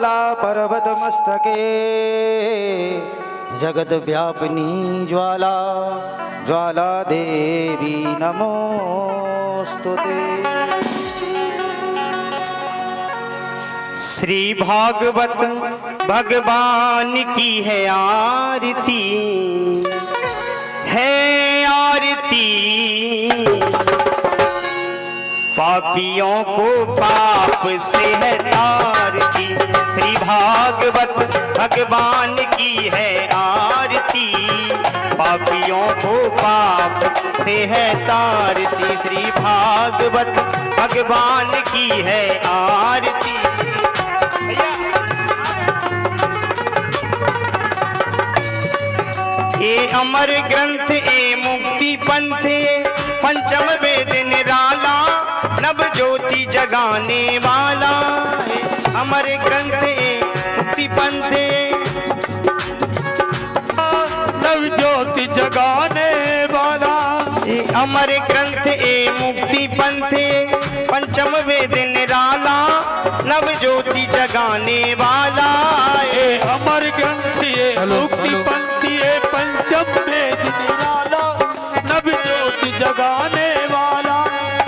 ज्वाला पर्वत मस्तके जगत व्यापिनी ज्वाला ज्वाला देवी नमोस्तुते। श्री भागवत भगवान की है आरती, है आरती। पापियों को पाप से है तारती। श्री भागवत भगवान की है आरती, पापियों को पाप से है तारती। श्री भागवत भगवान की है आरती। ये अमर ग्रंथ ए मुक्ति पंथ पंचम वेद निराला, नव ज्योति जगाने वाला। अमर ग्रंथ ए मुक्ति पंथ नव ज्योति जगाने वाला। अमर ग्रंथ ए मुक्ति पंथ पंचम वेद निराला, नव ज्योति जगाने वाला। अमर ग्रंथ ये मुक्ति पंथ ये पंचम वेद निराला, नव ज्योति जगाने वाला।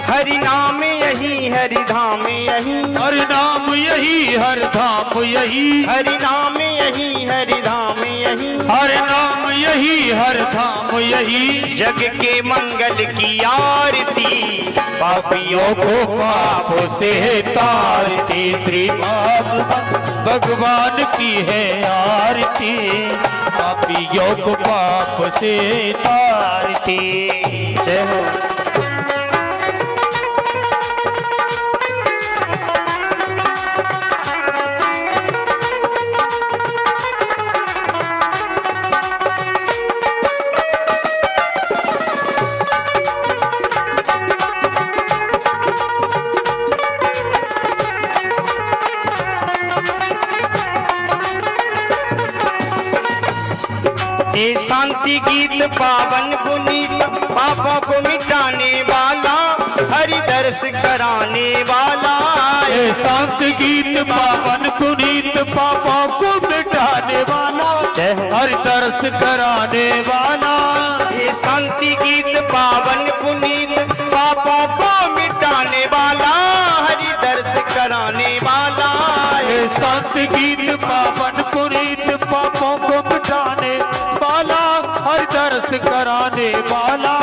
हरि नाम यही हरि धाम यही, हरि नाम यही हर धाम यही, हरि नाम यही हरि धाम यही, हर नाम यही हर धाम यही। जग के मंगल की आरती, पापियों को पापों से तारती। श्री भगवान की है आरती, पापियों को पाप से तारती। जय हो। ये शांति गीत पावन पुनीत, पापों को मिटाने वाला, हरि दर्श कराने वाला। ये शांति गीत पावन पुनीत, पापों को मिटाने वाला, हरि दर्श कराने वाला। ये शांति गीत पावन पुनीत, पापों को मिटाने वाला, हरि दर्श कराने वाला। ये शांति गीत पावन पुनीत, पापों को मिटाने वाला, हर दर्श कराने वाला।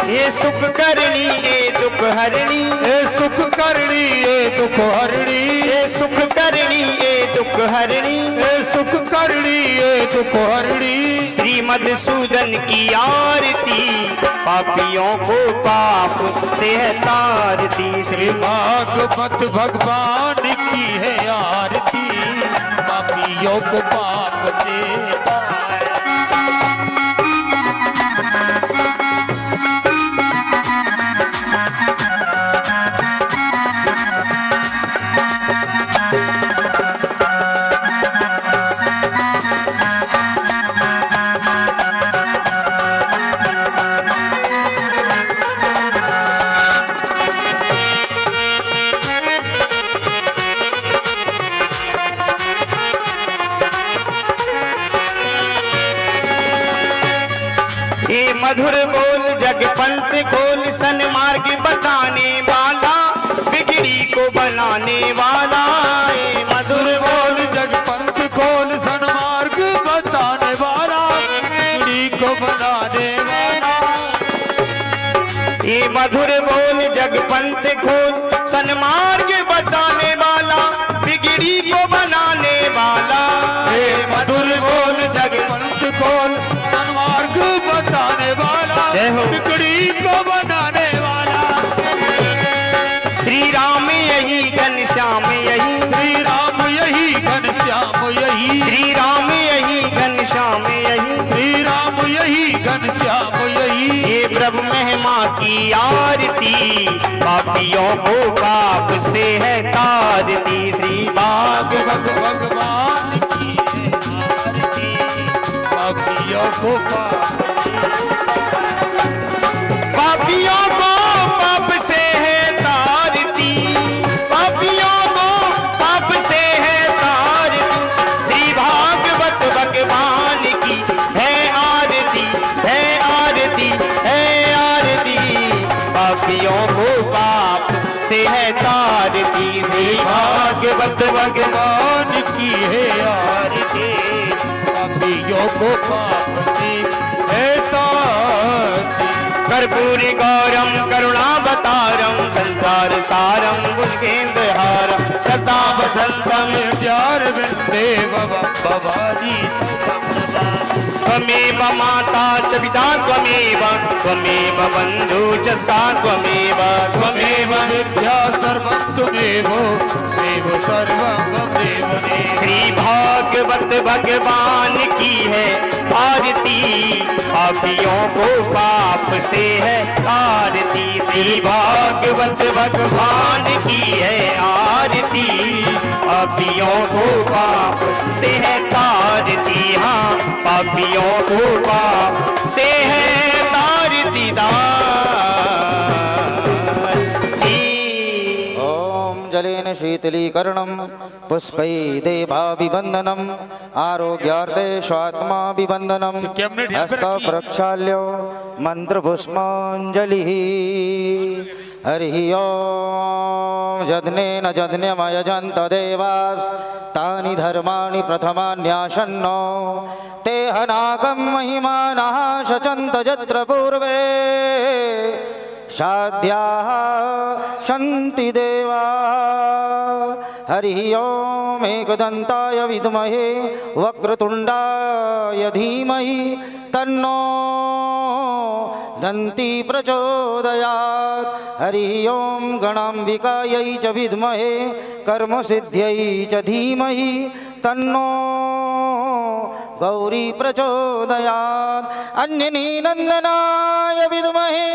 ये सुख करनी ये दुख हरणी, ये सुख करनी ये दुख हरणी, ये सुख करनी ये दुख हरणी, ये सुख करनी ये दुख हरणी। श्री मधुसूदन की आरती, पापियों को पाप से है तारती। श्री भागवत भगवान की है आरती, पापियों को पाप से मधुर बोल जग पंथ खोल, सन्मार्ग बताने वाला, बिगड़ी को बनाने वाला। मधुर बोल जग पंथ खोल, सन्मार्ग बताने वाला, बिगड़ी को बनाने वाला। ये मधुर बोल जग पंथ खोल, सन्मार्ग बताने वाला, बिगड़ी को बनाने वाला। ये मधुर बोल जग पंथ खोल, सन्मार्ग बताने वाला, बिगड़ी को बनाने वाला। श्री राम यही घनश्याम यही, श्री राम यही घनश्याम यही, श्री राम यही घनश्याम यही, श्री राम यही घनश्याम यही। ये प्रभु महिमा की आरती, पापियों को पाप से है तारती। श्री भागवत भगवान की आरती, पापियों को पापियों को पाप से है तारती, पापियों को पाप से है तारती। भागवत भगवान की है आरती, पापियों को पाप से है तारती। कर्पूरी गौरम करुणावतारम संसार सारम बुजगेन्द्रहारम सदा वसंतम प्यार बिंदे भवानी त्वमेव माता च पिता त्वमेव त्वमेव बन्धु च सखा त्वमेव त्वमेव विद्या सर्वं त्वमेव देव सर्वं देव देव। श्री भागवत भगवान की है आरती, पापियों को पाप से है आरती। श्री भागवत भगवान की है आरती, पापियों को पाप से है तारती। हाँ, पापियों को पाप से है तारती जलेन शीतलीकरणं पुष्पै देवाभिवन्दनम् आरोग्यार्थे स्वात्माभिवन्दनं हस्त प्रक्षाल्यो मन्त्रपुष्पाञ्जलिः। हरिः ओम जज्ञेन जज्ञमयजन्त देवास्तानि धर्माणि प्रथमान्यासन्नो ते हनाकं महिमानः शचन्त यत्र पूर्वे साध्याः सन्ति देवा। हरिः ओम एकदन्ताय विद्महे वक्रतुण्डाय धीमहि तन्नो दन्ती प्रचोदयात्। हरिः ओम गणाम्बिकायै च विद्महे कर्मसिद्ध्यै च धीमहि तन्नो गौरी प्रचोदयात्। अन्यनी नन्दनाय विद्महे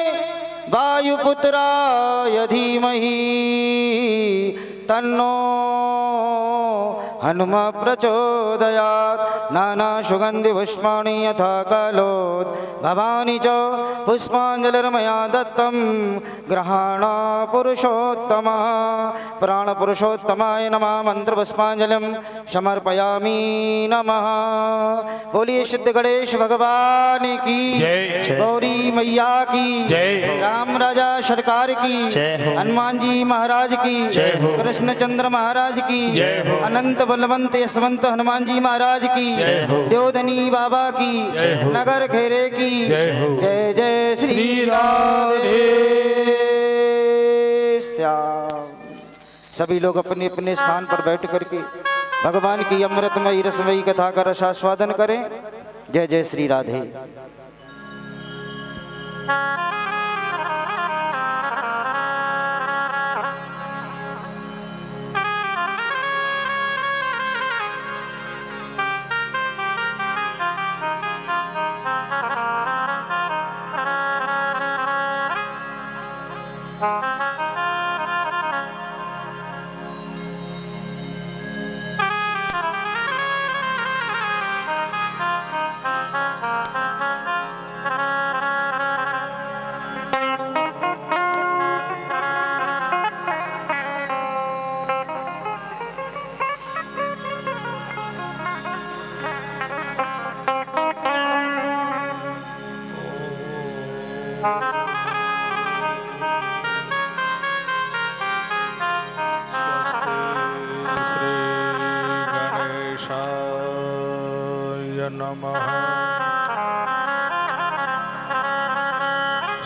वायुपुत्राय धीमहि तन्नो हनुम प्रचोदयात्। नाना सुगंधि पुष्पाणि यथा कालोद भवानी च पुष्पांजलिर्मया दत्तं ग्रहाण पुरुषोत्तम। प्राण पुरुषोत्तमाय नमः मंत्र पुष्पांजलिं समर्पयामि नमः। बोलिए सिद्ध गणेश भगवान की जय। गौरी मैया की जय। राम राजा सरकार की हनुमान जी महाराज की कृष्णचंद्र महाराज की अनंत बलवंत यशवंत हनुमान जी महाराज की देवधनी बाबा की नगर खेरे की जय जय श्री राधे श्याम। सभी लोग अपने अपने स्थान पर बैठ करके भगवान की अमृतमयी रसमयी कथा का रसास्वादन करें। जय जय श्री राधे।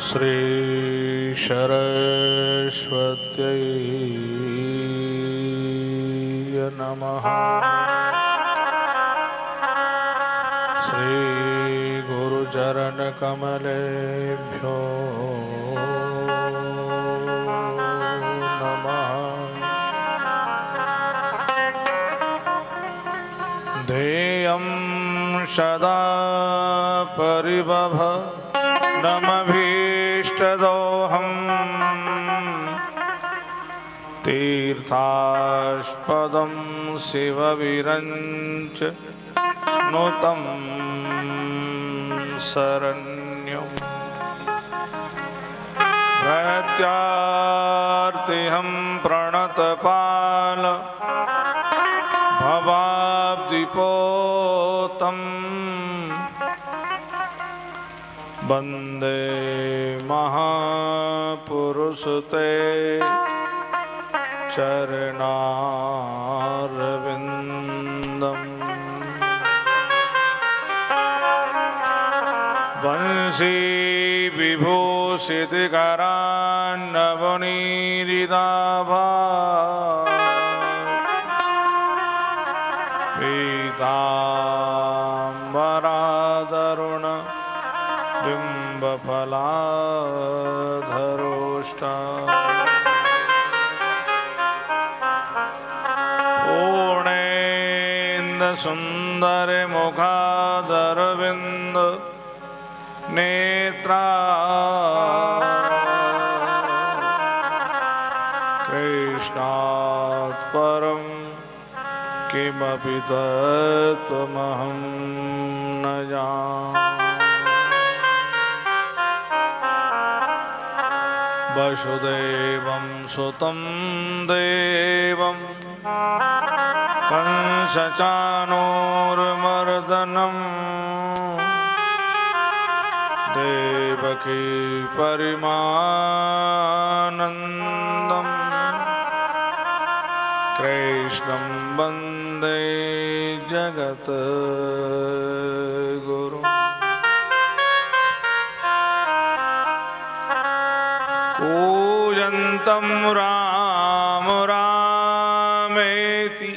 श्री सरस्वत्यै नमः। श्री गुरुचरण कमलेभ्यो नमः। ध्येयं सदा परिभवनमभीष्टदोहम् तीर्थास्पदं शिवविरञ्च नुतं शरण्यम् प्रत्यार्तिहं प्रणतपाल भवाब्दिपोतं वन्दे महापुरुषते चरणारविन्दम् वंशी विभूषितकरान्नवनीरिदाभा पीताम्बरादरुण बिम्बफलाधरोष्टा पूर्णेन्दुसुन्दरमुखादरविन्द नेत्रा कृष्णात् परं किमपि तत्त्वमहं न जाने। वसुदेवं सुतं देवं कंसचाणूरमर्दनम् देवकी परिमानन्दम् कृष्णं वन्दे जगद्गुरुम्। कूजन्तं राम रामेति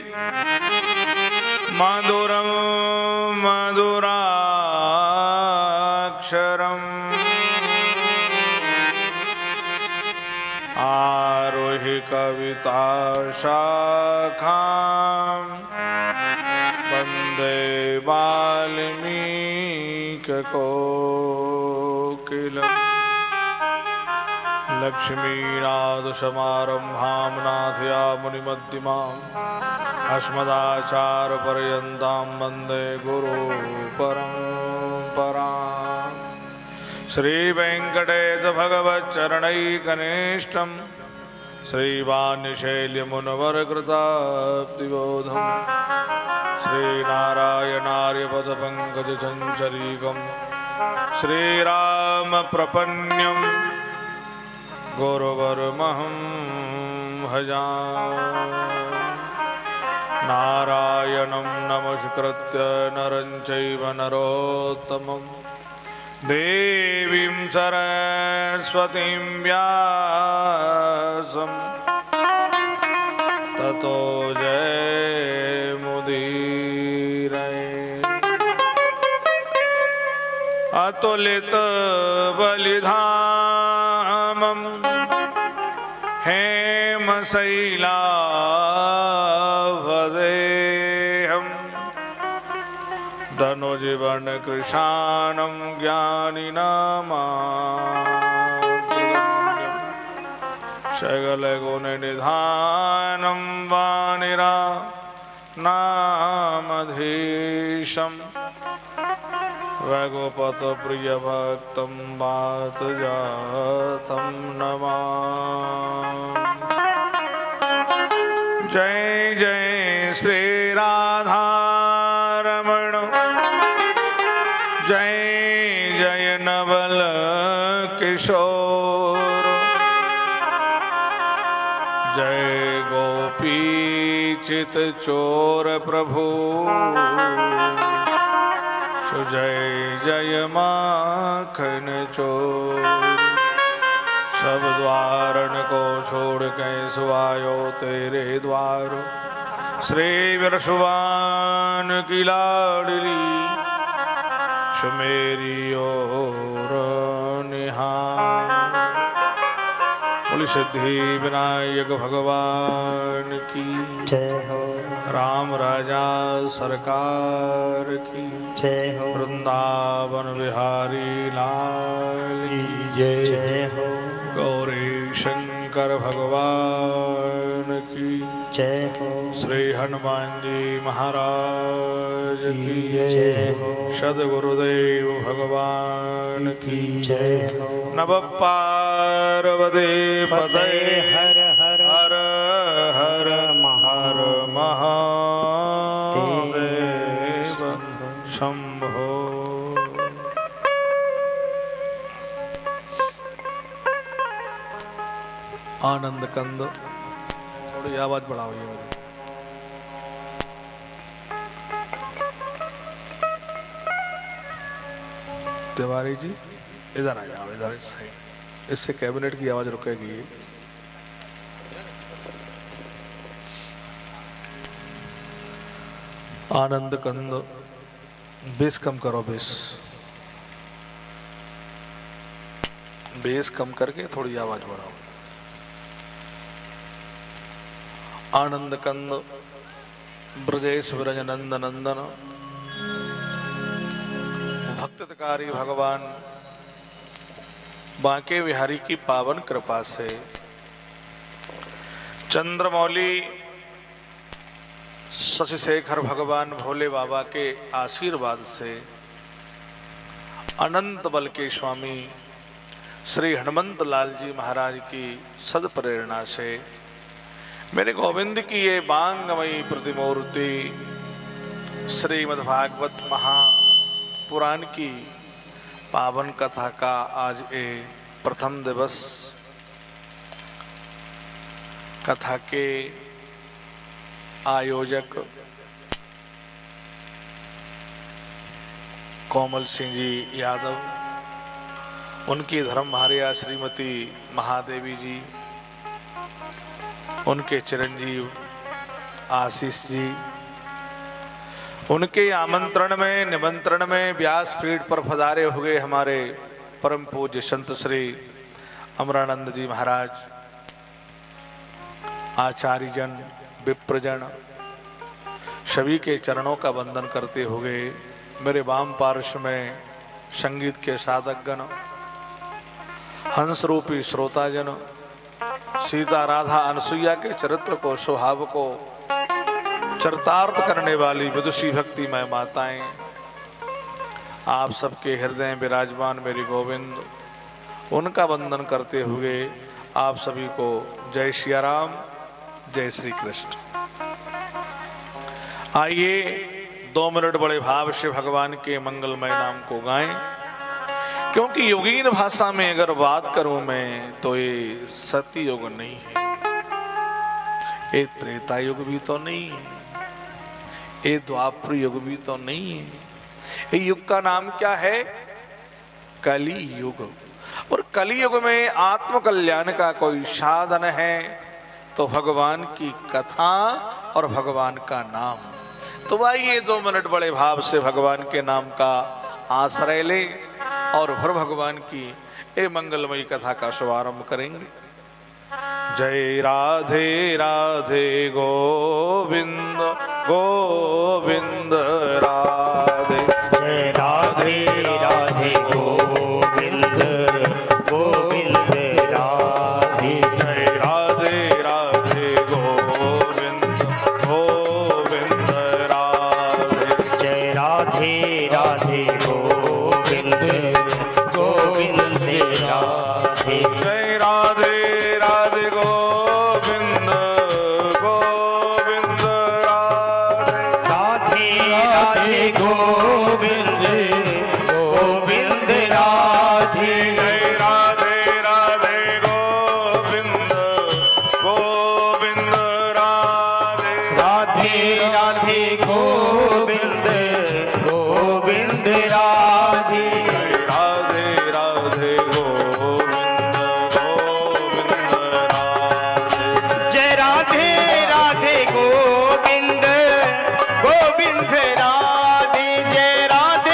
मधुरं मधुराक्षरम् आरुहि कविता शाखां वन्दे वाल्मीकिकोकिलम्। लक्ष्मीनाथसमारम्भां नाथयामुनिमध्यमाम् अस्मदाचार्यपर्यन्तां वन्दे गुरुपरम्पराम्। श्रीवेङ्कटेशभगवच्चरणैकनिष्ठं श्रीवाणिशैल्यमुनवरकृताब्दिबोधं श्रीनारायणार्यपदपङ्कजचञ्चरीकं श्रीरामप्रपन्नं गुरुवरमहं भजामि। नारायणं नमस्कृत्य नरं चैव नरोत्तमं देवीं सरस्वतीं व्यासं ततो जयमुदीरये। अतुलितबलिधामं हेमशैलावदेहं धनुजीवनकृशानं ज्ञानिनामाग्रगण्यं सकलगुणनिधानं वानिरा नामधीशं रघुपतप्रियभक्तं वातजातं नमामि। जय जय श्री राधारमण जय जय नवल किशोर जय गोपी चित चोर प्रभु जय जय माखन चोर। सब द्वारन को छोड़ के सुआयो तेरे द्वार श्री विरसुवान की लाडली सुमेरी और निहार। बोली सिद्धि विनायक भगवान की जय हो। राम राजा सरकार की जय हो। वृंदावन बिहारी लाल की जय हो। गौरी शंकर भगवान की जय हो। श्री हनुमान जी महाराज की जय हो। सद्गुरुदेव भगवान की जय हो। नव पार्वती पते हर हर हर हर हर महादेव शंभो। आनंद कंद थोड़ी आवाज बढ़ाओ ये मेरी। तिवारी जी इधर आ जाओ, इधर इस साइड, इससे कैबिनेट की आवाज रुकेगी। आनंद कंद बेस कम करो, बेस कम करके थोड़ी आवाज बढ़ाओ। आनंद कंद ब्रजेश ब्रज नंद नंदन भक्तकारी भगवान बांके बिहारी की पावन कृपा से चंद्रमौली शशिशेखर भगवान भोले बाबा के आशीर्वाद से अनंत बल के स्वामी श्री हनुमंत लाल जी महाराज की सद प्रेरणा से मेरे गोविंद की ये बांगमयी प्रतिमूर्ति श्रीमद्भागवत महापुराण की पावन कथा का आज ये प्रथम दिवस कथा के आयोजक कोमल सिंह जी यादव, उनकी धर्म भार्या श्रीमती महादेवी जी, उनके चिरंजीव आशीष जी, उनके आमंत्रण में निमंत्रण में व्यासपीठ पर पधारे हुए हमारे परम पूज्य संत श्री अमरानंद जी महाराज, आचार्य जन, विप्रजन सभी के चरणों का वंदन करते हुए मेरे वाम पार्श्व में संगीत के साधकगण, हंस रूपी श्रोताजन, सीता राधा अनसुईया के चरित्र को स्वभाव को चरितार्थ करने वाली विदुषी भक्तिमय माताएं, आप सबके हृदय विराजमान मेरे गोविंद, उनका वंदन करते हुए आप सभी को जय सिया राम, जय श्री कृष्ण। आइए 2 मिनट बड़े भाव से भगवान के मंगलमय नाम को गाएं, क्योंकि योगीन भाषा में अगर बात करूं मैं तो ये सत्य युग नहीं है, ये त्रेता युग भी तो नहीं है, ये द्वापर युग भी तो नहीं है, ये युग का नाम क्या है? कली युग। और कली युग में आत्म कल्याण का कोई साधन है तो भगवान की कथा और भगवान का नाम। तो आइए 2 मिनट बड़े भाव से भगवान के नाम का आश्रय ले और फिर भगवान की ये मंगलमयी कथा का शुभारंभ करेंगे। जय राधे राधे गोविंद गोविंद राधे, जय राधे राधे गोविंद गोविंद राधे, जय राधे राधे गोविंद गोविंद राधे, जय राधे राधे गोविंद गोविंद राधे, जय राधे राधे गोविंद गोविंद राधे, राधे राधे गोविंद गोविंद राधे, जय राधे राधे गोविंद गोविंद राधे, राधे राधे गोविंद गोविंद राधे, राधे राधे गोविंद गोविंद राधे, जय राधे राधे गोविंद गोविंद राधे, जय राधे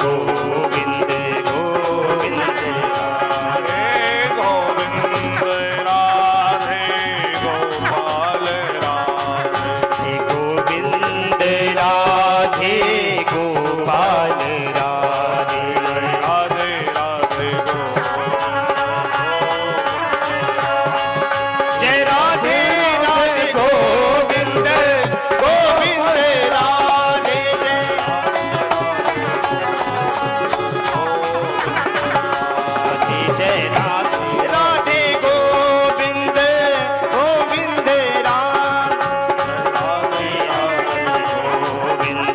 गोविंद गोविंद राधे गोविंद राधे गोपाल राधे गोविंद राधे गोपाल राधे राधे राधे जय राधे राधे गोविंद गोविंद राधे जय राधे राधे गोविंद गोविंद राधे गोविंद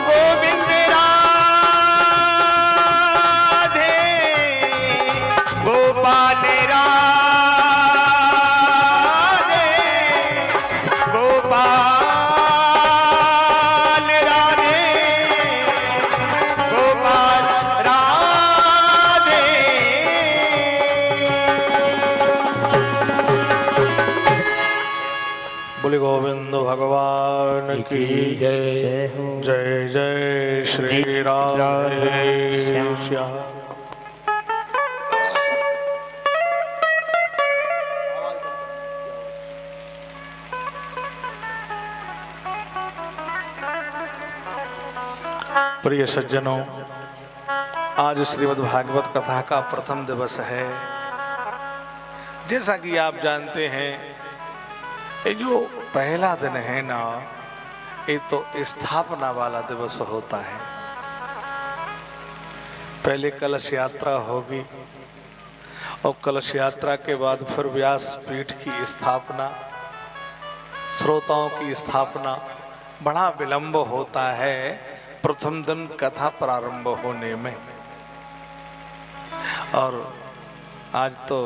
गोविंद राधे गोपाल राधे गोपाल राधे गोपाल राधे बोले गोविंद भगवान की जय हो जय जय श्री राधे श्याम। प्रिय सज्जनों, आज श्रीमद् भागवत कथा का प्रथम दिवस है। जैसा कि आप जानते हैं, ये जो पहला दिन है ना, ये तो स्थापना वाला दिवस होता है। पहले कलश यात्रा होगी और कलश यात्रा के बाद फिर व्यास पीठ की स्थापना, श्रोताओं की स्थापना। बड़ा विलंब होता है प्रथम दिन कथा प्रारंभ होने में। और आज तो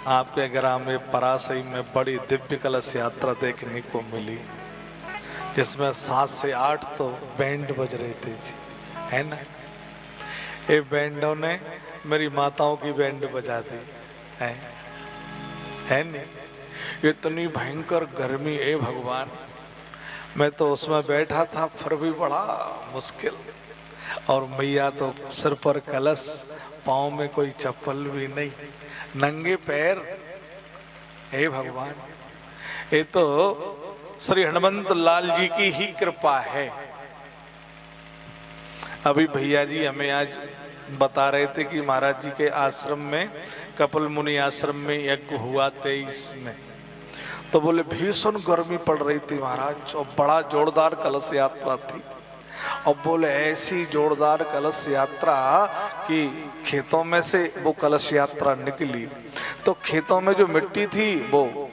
आपके ग्राम में परासई में बड़ी दिव्य कलश यात्रा देखने को मिली, जिसमें 7 से 8 तो बैंड बज रहे थे जी, है ना। ये बैंडों ने मेरी माताओं की बैंड बजा दी है नहीं। इतनी भयंकर गर्मी है भगवान, मैं तो उसमें बैठा था फिर भी बड़ा मुश्किल। और मैया तो सिर पर कलश, पाँव में कोई चप्पल भी नहीं, नंगे पैर। हे भगवान, ये तो श्री हनुमंत लाल जी की ही कृपा है। अभी भैया जी हमें आज बता रहे थे कि महाराज जी के आश्रम में, कपिल मुनि आश्रम में यज्ञ हुआ 23 में। तो बोले भीषण गर्मी पड़ रही थी महाराज, और बड़ा जोरदार कलश यात्रा थी। और बोले ऐसी जोरदार कलश यात्रा कि खेतों में से वो कलश यात्रा निकली, तो खेतों में जो मिट्टी थी वो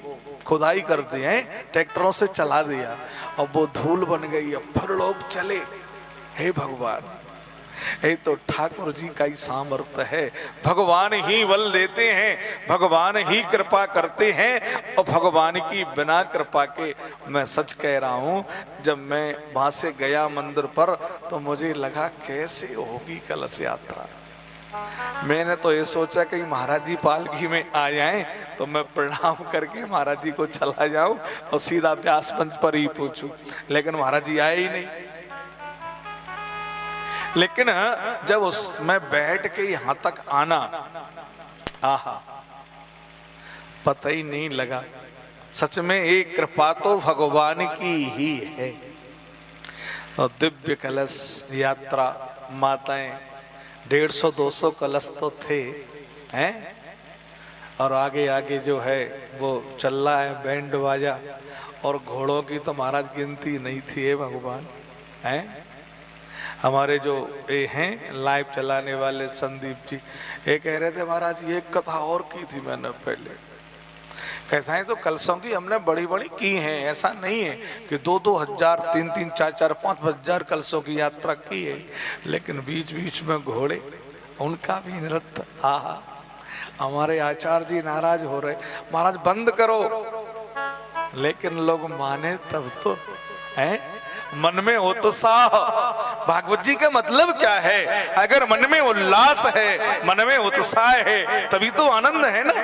खुदाई करते हैं, ट्रैक्टरों से चला दिया और वो धूल बन गई। अब फिर लोग चले। हे भगवान, ये तो ठाकुर जी का ही सामर्थ्य है। भगवान ही बल देते हैं, भगवान ही कृपा करते हैं। और भगवान की बिना कृपा के, मैं सच कह रहा हूँ, जब मैं वहां से गया मंदिर पर तो मुझे लगा कैसे होगी कलश यात्रा। मैंने तो ये सोचा कि महाराज जी पालकी में आ जाएं तो मैं प्रणाम करके महाराज जी को चला जाऊं और सीधा व्यास मंच पर ही पूछूं, लेकिन महाराज जी आए ही नहीं। लेकिन जब मैं बैठ के यहां तक आना, आहा, पता ही नहीं लगा। सच में एक कृपा तो भगवान की ही है। और दिव्य कलश यात्रा, माताएं 150-200 कलश तो थे हैं। और आगे आगे जो है वो चल रहा है बैंड बाजा, और घोड़ों की तो महाराज गिनती नहीं थी। ये भगवान हैं। हमारे जो ये हैं लाइव चलाने वाले संदीप जी, ये कह रहे थे महाराज ये कथा और की थी मैंने पहले। कहते हैं तो कलशों की हमने बड़ी बड़ी की हैं, ऐसा नहीं है कि 2-2 हजार, 3-3, 4-4, 5 हजार कलशों की यात्रा की है। लेकिन बीच बीच में घोड़े, उनका भी नृत्य। आहा, हमारे आचार्य जी नाराज हो रहे, महाराज बंद करो। लेकिन लोग माने तब तो है। मन में उत्साह, भागवत जी का मतलब क्या है? अगर मन में उल्लास है, मन में उत्साह है, तभी तो आनंद है ना।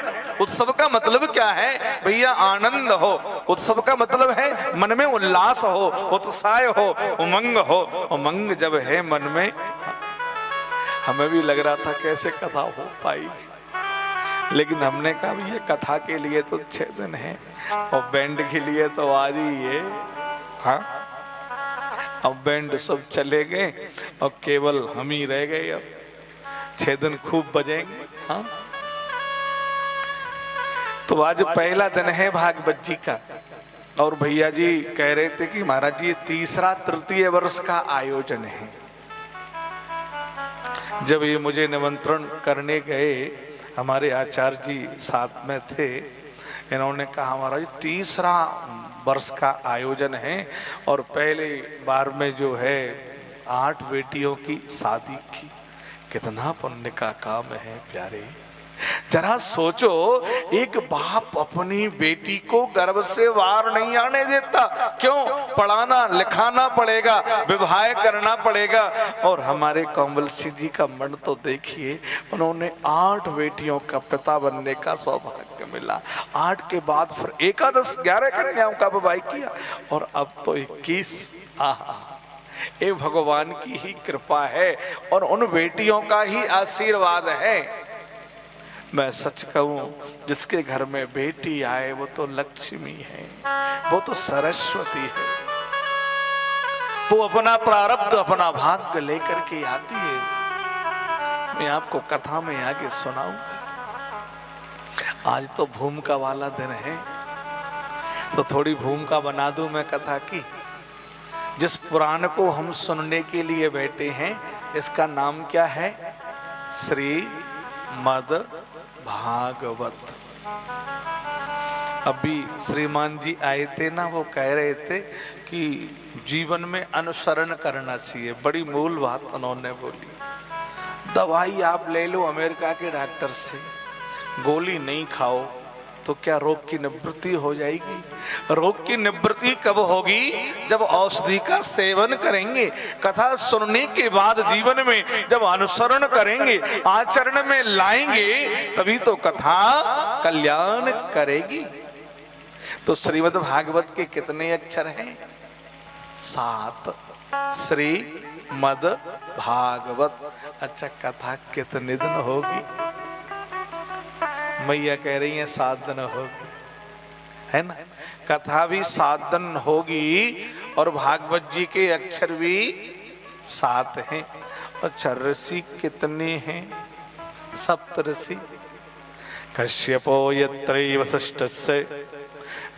उत्सव का मतलब क्या है भैया? आनंद हो। उत्सव का मतलब है मन में उल्लास हो, उत्साह हो, उमंग हो। उमंग जब है मन में, हमें भी लग रहा था कैसे कथा हो पाई, लेकिन हमने कहा ये कथा के लिए तो 6 दिन है और बैंड के लिए तो आज ही है। हाँ, अब बैंड सब चले गए और केवल हम ही रह गए। अब 6 दिन खूब बजेंगे। हाँ, तो आज पहला दिन है भागवत जी का। और भैया जी कह रहे थे कि महाराज जी तीसरा तृतीय वर्ष का आयोजन है। जब ये मुझे निमंत्रण करने गए, हमारे आचार्य जी साथ में थे, इन्होंने कहा महाराज तीसरा वर्ष का आयोजन है और पहले बार में जो है 8 बेटियों की शादी की। कितना पुण्य का काम है प्यारे। जरा सोचो, एक बाप अपनी बेटी को गर्भ से बाहर नहीं आने देता। क्यों? पढ़ाना लिखाना पड़ेगा, विवाह करना पड़ेगा। और हमारे कमल सिंह जी का मन तो देखिए, उन्होंने 8 बेटियों का पिता बनने का सौभाग्य मिला। 8 के बाद फिर एकादश 11 कन्याओं का विवाह किया और अब तो 21। ये भगवान की ही कृपा है और उन बेटियों का ही आशीर्वाद है। मैं सच कहूं, जिसके घर में बेटी आए वो तो लक्ष्मी है, वो तो सरस्वती है। वो अपना प्रारब्ध, अपना भाग्य लेकर के आती है। मैं आपको कथा में आगे सुनाऊंगा। आज तो भूमिका वाला दिन है, तो थोड़ी भूमिका बना दूं मैं कथा की। जिस पुराण को हम सुनने के लिए बैठे हैं, इसका नाम क्या है? श्रीमद् भागवत। अभी श्रीमान जी आए थे ना, वो कह रहे थे कि जीवन में अनुसरण करना चाहिए। बड़ी मूल बात उन्होंने बोली। दवाई आप ले लो अमेरिका के डॉक्टर से, गोली नहीं खाओ तो क्या रोग की निवृत्ति हो जाएगी? रोग की निवृत्ति कब होगी? जब औषधि का सेवन करेंगे। कथा सुनने के बाद जीवन में जब अनुसरण करेंगे, आचरण में लाएंगे, तभी तो कथा कल्याण करेगी। तो श्रीमद् भागवत के कितने अक्षर हैं? 7। श्रीमद् भागवत। अच्छा, कथा कितने दिन होगी? मैया कह रही है 7 दिन होगी, है ना। कथा भी 7 दिन होगी और भागवत जी के अक्षर भी 7 हैं। अच्छा, ऋषि कितने हैं? 7 ऋषि। कश्यपो यत्रैव वसिष्ठस्य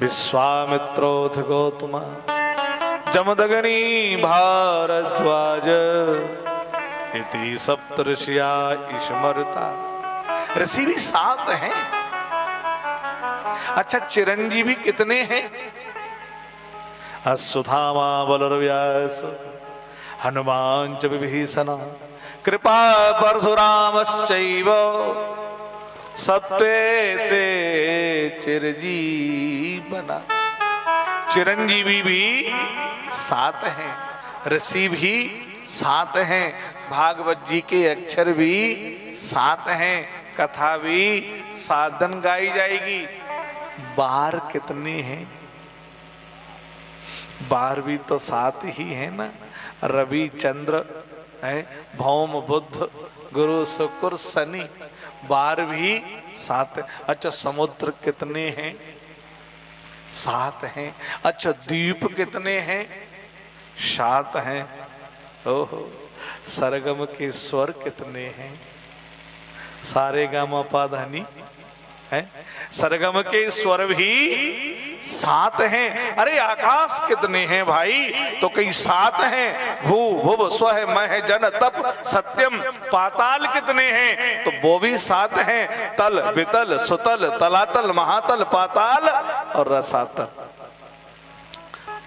विश्वामित्रोऽथ गौतमा जमदग्नि भारद्वाज इति सप्तऋषिया स्मृता। ऋषि भी 7 हैं। अच्छा, चिरंजीवी कितने हैं? अश्वत्थामा बलर्व्यास हनुमान च विभीषण कृपा परशुरामश्चैव सप्तेते चिरजीवना। चिरंजीवी भी 7 हैं, ऋषि भी 7 हैं, भागवत जी के अक्षर भी 7 हैं, कथा भी 7 दिन गाई जाएगी। बार कितने हैं? बार भी तो 7 ही है ना। रवि चंद्र है, भौम बुध गुरु शुक्र शनि, बार भी 7। अच्छा, समुद्र कितने हैं? 7 हैं। अच्छा, द्वीप कितने हैं? 7 हैं। ओहो, सरगम के स्वर कितने हैं? सारे गामा पा धा नी है। सरगम के स्वर भी 7 हैं। अरे आकाश कितने हैं भाई? तो कई 7 हैं। भू भुव स्वह मह जन तप सत्यम। पाताल कितने हैं? तो वो भी 7 हैं। तल वितल सुतल तलातल महातल पाताल और रसातल।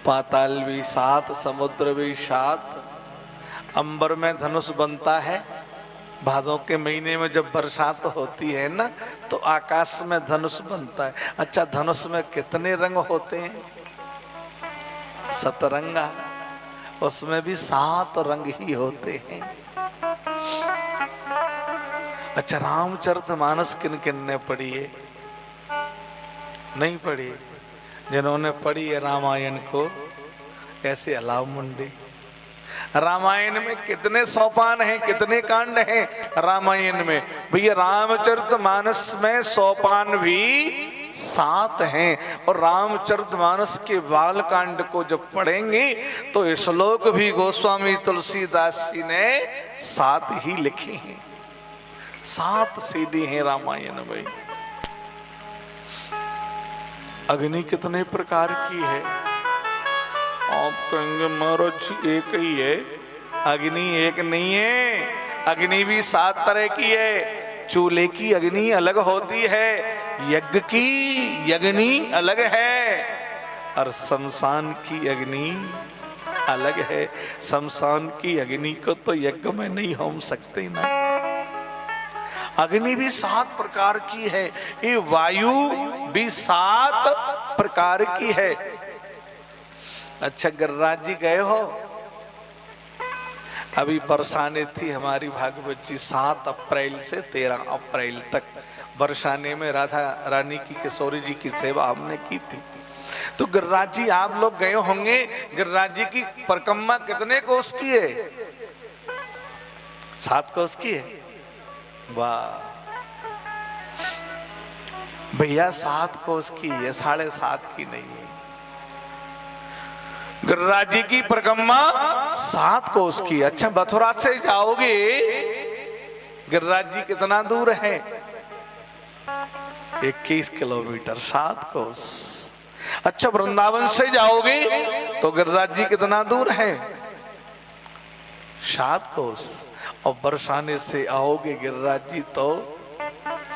पाताल भी 7, समुद्र भी 7। अंबर में धनुष बनता है। भादों के महीने में जब बरसात होती है ना, तो आकाश में धनुष बनता है। अच्छा, धनुष में कितने रंग होते हैं? 7 रंगा। उसमें भी 7 रंग ही होते हैं। अच्छा, रामचरितमानस किन किन ने पढ़ी है? नहीं पढ़ी। जिन्होंने पढ़ी है रामायण को ऐसे अलाव मुंडी। रामायण में कितने सोपान हैं, कितने कांड हैं रामायण में? भैया रामचरितमानस में सोपान भी 7 हैं। और रामचरितमानस के बाल कांड को जब पढ़ेंगे तो श्लोक भी गोस्वामी तुलसीदास जी ने 7 ही लिखे हैं। 7 सीढ़ी हैं रामायण में। अग्नि कितने प्रकार की है? आप कहेंगे महाराज एक ही है। अग्नि एक नहीं है, अग्नि भी 7 तरह की है। चूल्हे की अग्नि अलग होती है, यज्ञ की अग्नि अलग है, और शमशान की अग्नि अलग है। शमशान की अग्नि को तो यज्ञ में नहीं होम सकते ना। अग्नि भी 7 प्रकार की है। ये वायु भी 7 प्रकार की है। अच्छा, गिरिराज जी गए हो? अभी बरसाने थी हमारी भागवत जी 7 अप्रैल से 13 अप्रैल तक। बरसाने में राधा रानी की किशोरी जी की सेवा हमने की थी। तो गिरिराज जी आप लोग गए होंगे। गिरिराज जी की परिक्रमा कितने कोस की है? 7 कोस की है। वाह भैया, 7 कोस की है, 7.5 की नहीं है। गिरिराज जी की परिक्रमा 7 कोस की। अच्छा, मथुरा से जाओगे गिरिराज जी कितना दूर है? 21 किलोमीटर, 7 कोस। अच्छा, वृंदावन से जाओगे तो गिरिराज जी कितना दूर है? 7 कोस। और बरसाने से आओगे गिरिराज जी तो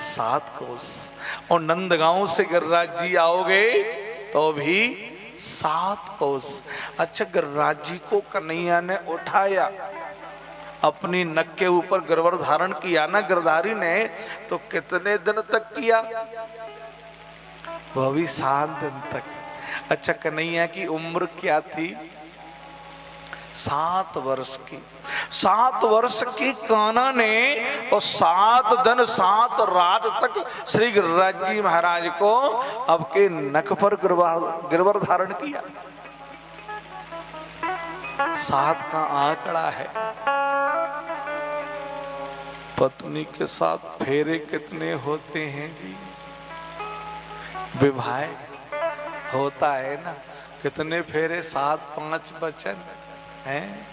7 कोस। और नंदगांव से गिरिराज जी आओगे तो भी 7 कोस। अच्छा, गिरिराज जी को कन्हैया ने उठाया, अपनी नक के ऊपर गिरवर धारण किया ना गिरधारी ने, तो कितने दिन तक किया? वो भी 7 दिन तक। अच्छा, कन्हैया की उम्र क्या थी? 7 वर्ष की। 7 वर्ष की कान्हा ने और 7 दिन 7 रात तक श्री गिरिराज जी महाराज को अब के नख पर गिरवर धारण किया। 7 का आंकड़ा है। पत्नी के साथ फेरे कितने होते हैं जी? विवाह होता है ना, कितने फेरे? 7 5 वचन हैं।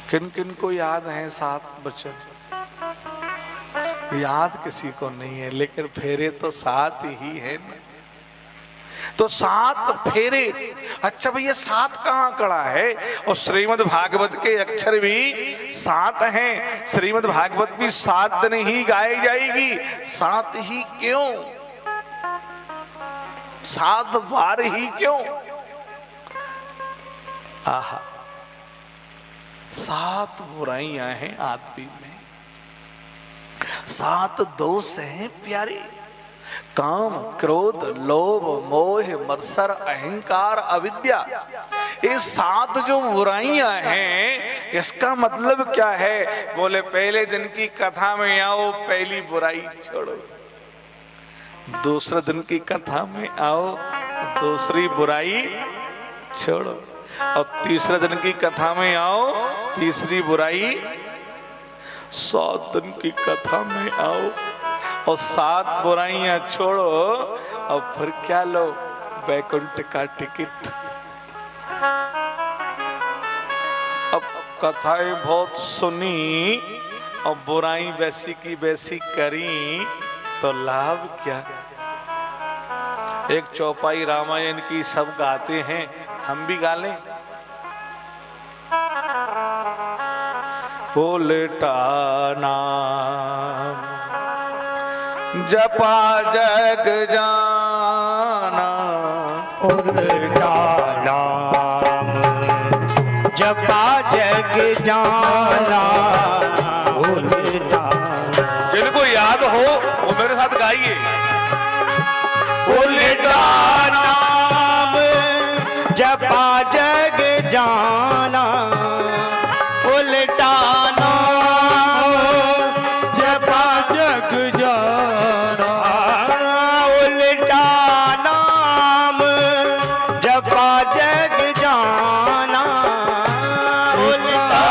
किन किन को याद है 7 वचन? याद किसी को नहीं है, लेकिन फेरे तो 7 ही है ना। तो 7 फेरे। अच्छा भैया, 7 का आंकड़ा है। और श्रीमद् भागवत के अक्षर भी 7 हैं। श्रीमद् भागवत भी 7 दिन ही गाई जाएगी। 7 ही क्यों? 7 बार ही क्यों? आहा, 7 बुराइयां हैं आदमी में, 7 दोष हैं प्यारे। काम, क्रोध, लोभ, मोह, मत्सर, अहंकार, अविद्या, ये 7 जो बुराइयां हैं, इसका मतलब क्या है? बोले पहले दिन की कथा में आओ, पहली बुराई छोड़ो। दूसरे दिन की कथा में आओ, दूसरी बुराई छोड़ो। और तीसरे दिन की कथा में आओ, तीसरी बुराई। 7 दिन की कथा में आओ और 7 बुराइयां छोड़ो, और फिर क्या लो? वैकुंठ का टिकट। अब कथाएं बहुत सुनी और बुराई वैसी की वैसी करी तो लाभ क्या? एक चौपाई रामायण की सब गाते हैं, हम भी गा लें। उल्टा नाम जपा जग जाना, उल्टा नाम जपा जग जाना, उल्टा। जिनको याद हो वो मेरे साथ गाइए। उल्टा नाम जपा जग जाना, उल्टा नाम जपा जग जाना, उल्टा नाम जपा जग जाना, उल्टा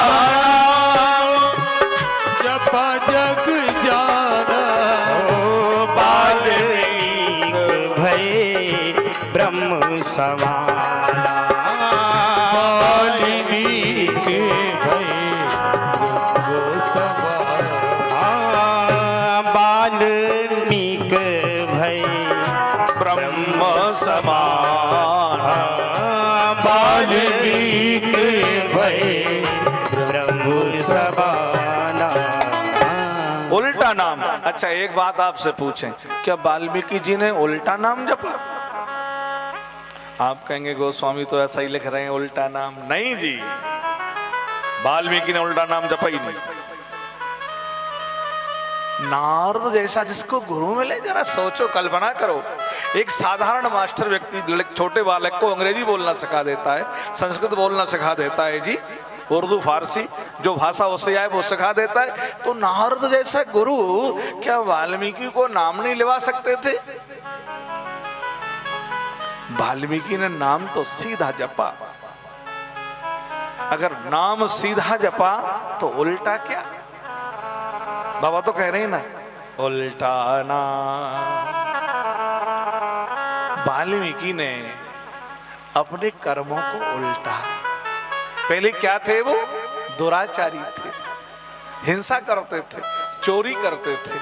जपा जग जाना। बाल्मीक भये ब्रह्म समाना, वाल्मीकि भये ब्रह्म समाना, बाल्मीक भये ब्रह्म समान, वाल्मीकि भये ब्रह्म समाना। उल्टा नाम। अच्छा एक बात आपसे पूछें, क्या वाल्मीकि जी ने उल्टा नाम जपा? आप कहेंगे गोस्वामी तो ऐसा ही लिख रहे हैं उल्टा नाम। नहीं जी, वाल्मीकि ने उल्टा नाम जपा ही नहीं। नारद जैसा जिसको गुरु मिले, जरा सोचो, कल्पना करो। एक साधारण मास्टर व्यक्ति छोटे बालक को अंग्रेजी बोलना सिखा देता है, संस्कृत बोलना सिखा देता है जी, उर्दू फारसी जो भाषा उससे आए वो सिखा देता है। तो नारद जैसा गुरु क्या वाल्मीकि को नाम नहीं लिवा सकते थे? वाल्मीकि ने नाम तो सीधा जपा। अगर नाम सीधा जपा तो उल्टा क्या? बाबा तो कह रहे हैं ना, उल्टा नाम। वाल्मीकि ने अपने कर्मों को उल्टा। पहले क्या थे वो? दुराचारी थे, हिंसा करते थे, चोरी करते थे।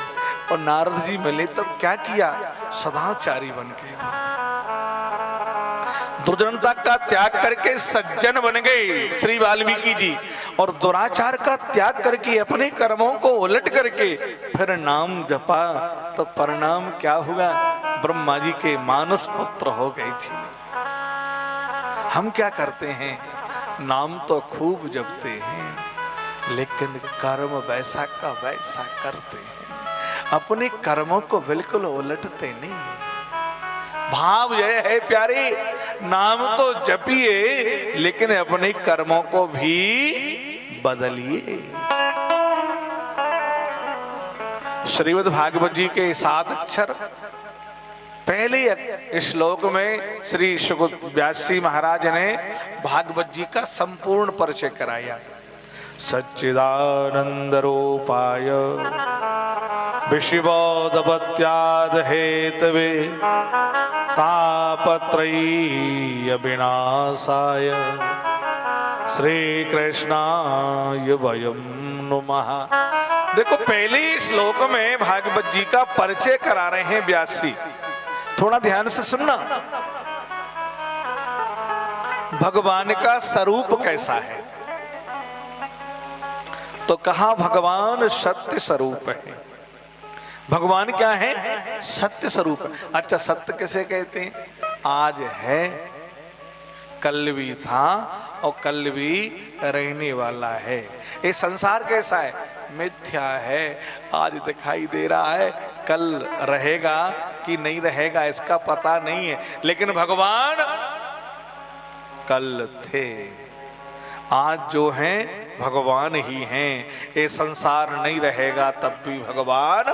और नारद जी मिले तब क्या किया? सदाचारी बन गए। दुर्जनता का त्याग करके सज्जन बन गए श्री वाल्मीकि जी, और दुराचार का त्याग करके अपने कर्मों को उलट करके फिर नाम जपा। तो परिणाम क्या हुआ? ब्रह्मा जी के मानस पुत्र हो गए जी। हम क्या करते हैं? नाम तो खूब जपते हैं, लेकिन कर्म वैसा का वैसा करते हैं, अपने कर्मों को बिल्कुल उलटते नहीं। भाव यह है प्यारे, नाम तो जपिए लेकिन अपने कर्मों को भी बदलिए। श्रीमद् भागवत जी के 7 अक्षर पहले श्लोक में श्री शुक व्यास जी महाराज ने भागवत जी का संपूर्ण परिचय कराया। सच्चिदानंद रूपाय विशिवोदपत्याद हेतवे तापत्रयी विनाशाय श्री कृष्णाय वयं नुमः। देखो पहले ही श्लोक में भागवत जी का परिचय करा रहे हैं व्यास जी। थोड़ा ध्यान से सुनना। भगवान का स्वरूप कैसा है? तो कहा भगवान सत्य स्वरूप है। भगवान क्या है? सत्य स्वरूप। अच्छा सत्य किसे कहते हैं? आज है, कल भी था और कल भी रहने वाला है। ये संसार कैसा है? मिथ्या है। आज दिखाई दे रहा है, कल रहेगा कि नहीं रहेगा इसका पता नहीं है। लेकिन भगवान कल थे, आज जो हैं भगवान ही हैं। ये संसार नहीं रहेगा तब भी भगवान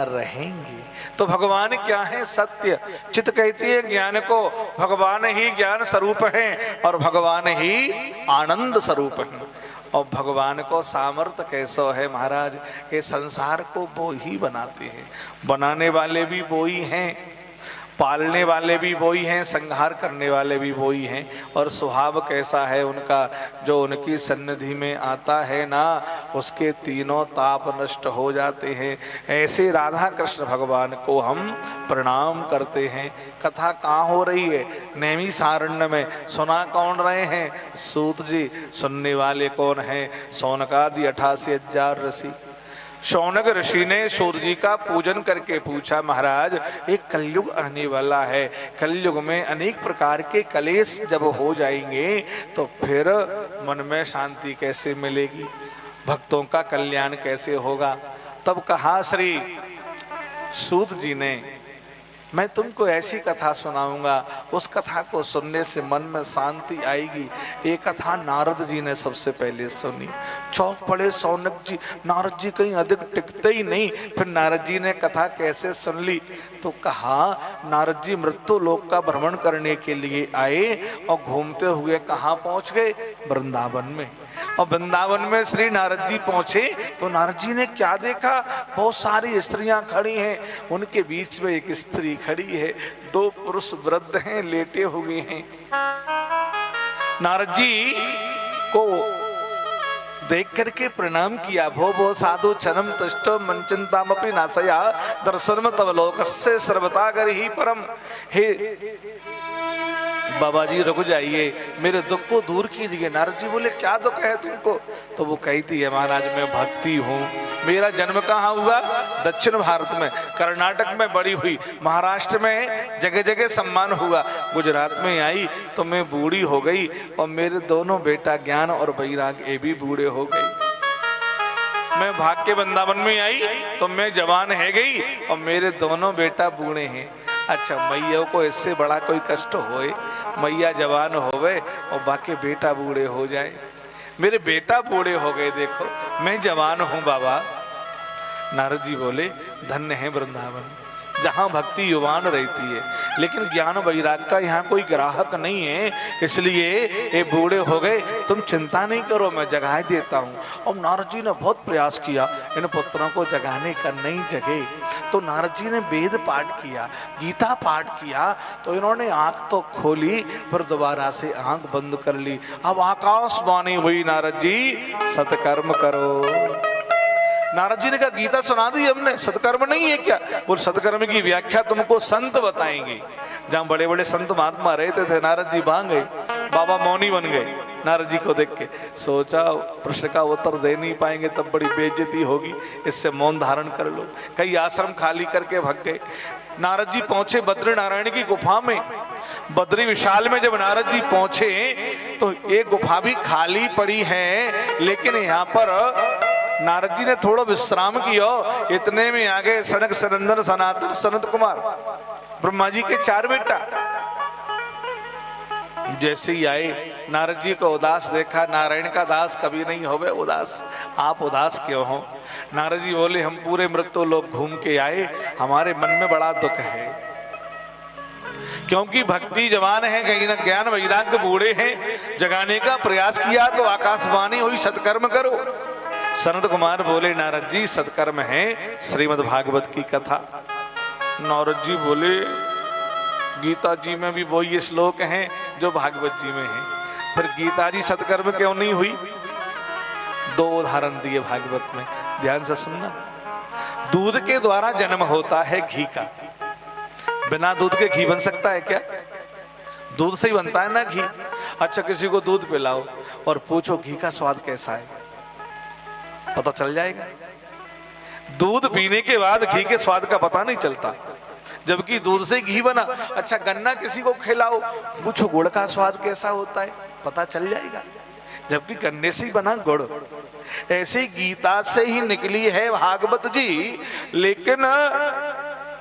रहेंगे। तो भगवान क्या है? सत्य। चित्त कहती है ज्ञान को, भगवान ही ज्ञान स्वरूप है और भगवान ही आनंद स्वरूप है। और भगवान को सामर्थ्य कैसा है महाराज? ये संसार को वो ही बनाते हैं, बनाने वाले भी वो ही हैं, पालने वाले भी वही हैं, संहार करने वाले भी वही हैं। और स्वभाव कैसा है उनका? जो उनकी सन्निधि में आता है ना, उसके तीनों ताप नष्ट हो जाते हैं। ऐसे राधा कृष्ण भगवान को हम प्रणाम करते हैं। कथा कहाँ हो रही है? नैमिषारण्य में। सुना कौन रहे हैं? सूत जी। सुनने वाले कौन हैं? शौनकादि 88,000 ऋषि। शौनक ऋषि ने सूत जी का पूजन करके पूछा, महाराज एक कलयुग आने वाला है, कलयुग में अनेक प्रकार के कलेश जब हो जाएंगे तो फिर मन में शांति कैसे मिलेगी, भक्तों का कल्याण कैसे होगा? तब कहा श्री सूत जी ने मैं तुमको ऐसी कथा सुनाऊंगा, उस कथा को सुनने से मन में शांति आएगी। ये कथा नारद जी ने सबसे पहले सुनी। चौंक पड़े सौनक जी, नारद जी कहीं अधिक टिकते ही नहीं। फिर नारद जी ने कथा कैसे सुन ली? तो कहा नारद जी मृत्यु लोक का भ्रमण करने के लिए आए और घूमते हुए कहाँ पहुंच गए? वृंदावन में। और वृंदावन में श्री नारद जी पहुंचे तो नारद जी ने क्या देखा? बहुत सारी स्त्रियां खड़ी हैं, उनके बीच में एक स्त्री खड़ी है, 2 पुरुष वृद्ध हैं, लेटे हुए हैं। नारद जी को देख करके प्रणाम किया। भो भो साधु चरम तुष्ट मंचनतामपि नासया दर्शनम तव लोकस्य सर्वतागर ही परम। हे बाबा जी रुक जाइए, मेरे दुख को दूर कीजिए। नारद जी बोले क्या दुख है तुमको? तो वो कहती है महाराज मैं भक्ति हूँ। मेरा जन्म कहाँ हुआ? दक्षिण भारत में, कर्नाटक में बड़ी हुई, महाराष्ट्र में जगह जगह सम्मान हुआ, गुजरात में आई तो मैं बूढ़ी हो गई और मेरे दोनों बेटा ज्ञान और वैराग ये भी बूढ़े हो गई। मैं भाग के वृंदावन में आई तो मैं जवान है गई और मेरे दोनों बेटा बूढ़े हैं। अच्छा मैया को इससे बड़ा कोई कष्ट होए? मैया जवान होवे और बाकी बेटा बूढ़े हो जाए। मेरे बेटा बूढ़े हो गए, देखो मैं जवान हूँ बाबा। नारद जी बोले धन्य है वृंदावन, जहाँ भक्ति युवान रहती है, लेकिन ज्ञान वैराग का यहाँ कोई ग्राहक नहीं है, इसलिए ये बूढ़े हो गए। तुम चिंता नहीं करो, मैं जगा देता हूँ। और नारद जी ने बहुत प्रयास किया इन पुत्रों को जगाने का, नहीं जगे। तो नारद जी ने वेद पाठ किया, गीता पाठ किया, तो इन्होंने आंख तो खोली फिर दोबारा से आंख बंद कर ली। अब आकाशवाणी हुई, नारद जी सत्कर्म करो। नारद जी ने कहा गीता सुना दी हमने, सत्कर्म नहीं है क्या? बोल सत्कर्म की व्याख्या तुमको संत बताएंगे। जहाँ बड़े बड़े संत महात्मा रहते थे नारद जी भाग गए, बाबा मौनी बन गए। नारद जी को देख के सोचा प्रश्न का उत्तर दे नहीं पाएंगे तब बड़ी बेइज्जती होगी, इससे मौन धारण कर लो। कई आश्रम खाली करके भाग गए। नारद जी पहुंचे बद्री नारायण की गुफा में। बद्री विशाल में जब नारद जी पहुंचे तो एक गुफा भी खाली पड़ी है, लेकिन यहाँ पर नारद जी ने थोड़ा विश्राम किया। इतने में आ गए सनक सनंदन सनातन सनत कुमार, ब्रह्मा जी के 4 बेटा। जैसे ही आए नारद जी को उदास देखा। नारायण का दास कभी नहीं होवे उदास, आप उदास क्यों हो? नारद जी बोले हम पूरे मृत्यु लोग घूम के आए, हमारे मन में बड़ा दुख है, क्योंकि भक्ति जवान है, कहीं ना ज्ञान वैराग्य बूढ़े हैं। जगाने का प्रयास किया तो आकाशवाणी हुई सत्कर्म करो। सनत कुमार बोले नारद जी सत्कर्म है श्रीमद् भागवत की कथा। नारद जी बोले गीता जी में भी वही श्लोक हैं जो भागवत जी में हैं, फिर गीता जी सत्कर्म क्यों नहीं हुई? 2 उदाहरण दिए भागवत में, ध्यान से सुनना। दूध के द्वारा जन्म होता है घी का, बिना दूध के घी बन सकता है क्या? दूध से ही बनता है ना घी। अच्छा किसी को दूध पिलाओ और पूछो घी का स्वाद कैसा है, पता चल जाएगा। दूध पीने के बाद घी के स्वाद का पता नहीं चलता, जबकि दूध से घी बना। अच्छा गन्ना किसी को खिलाओ, पूछो गुड़ का स्वाद कैसा होता है, पता चल जाएगा, जबकि गन्ने से ही बना गुड़। ऐसे गीता से ही निकली है भागवत जी, लेकिन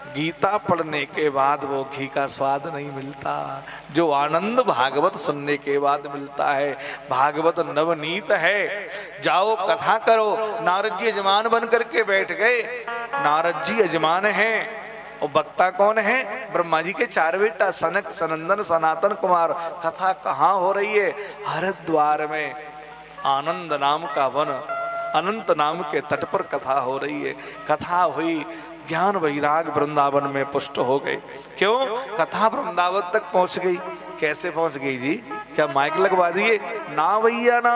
गीता पढ़ने के बाद वो घी का स्वाद नहीं मिलता, जो आनंद भागवत सुनने के बाद मिलता है। भागवत नवनीत है, जाओ कथा करो। नारद जी यजमान बन करके बैठ गए। नारद जी यजमान हैं और वक्ता कौन है? ब्रह्मा जी के 4 बेटा सनक सनंदन सनातन कुमार। कथा कहाँ हो रही है? हरिद्वार में आनंद नाम का वन, अनंत नाम के तट पर कथा हो रही है। कथा हुई, ज्ञान वैराग वृंदावन में पुष्ट हो गए। क्यों? कथा वृंदावन तक पहुंच गई। कैसे पहुंच गई जी? क्या माइक लगवा दिए? ना भैया ना,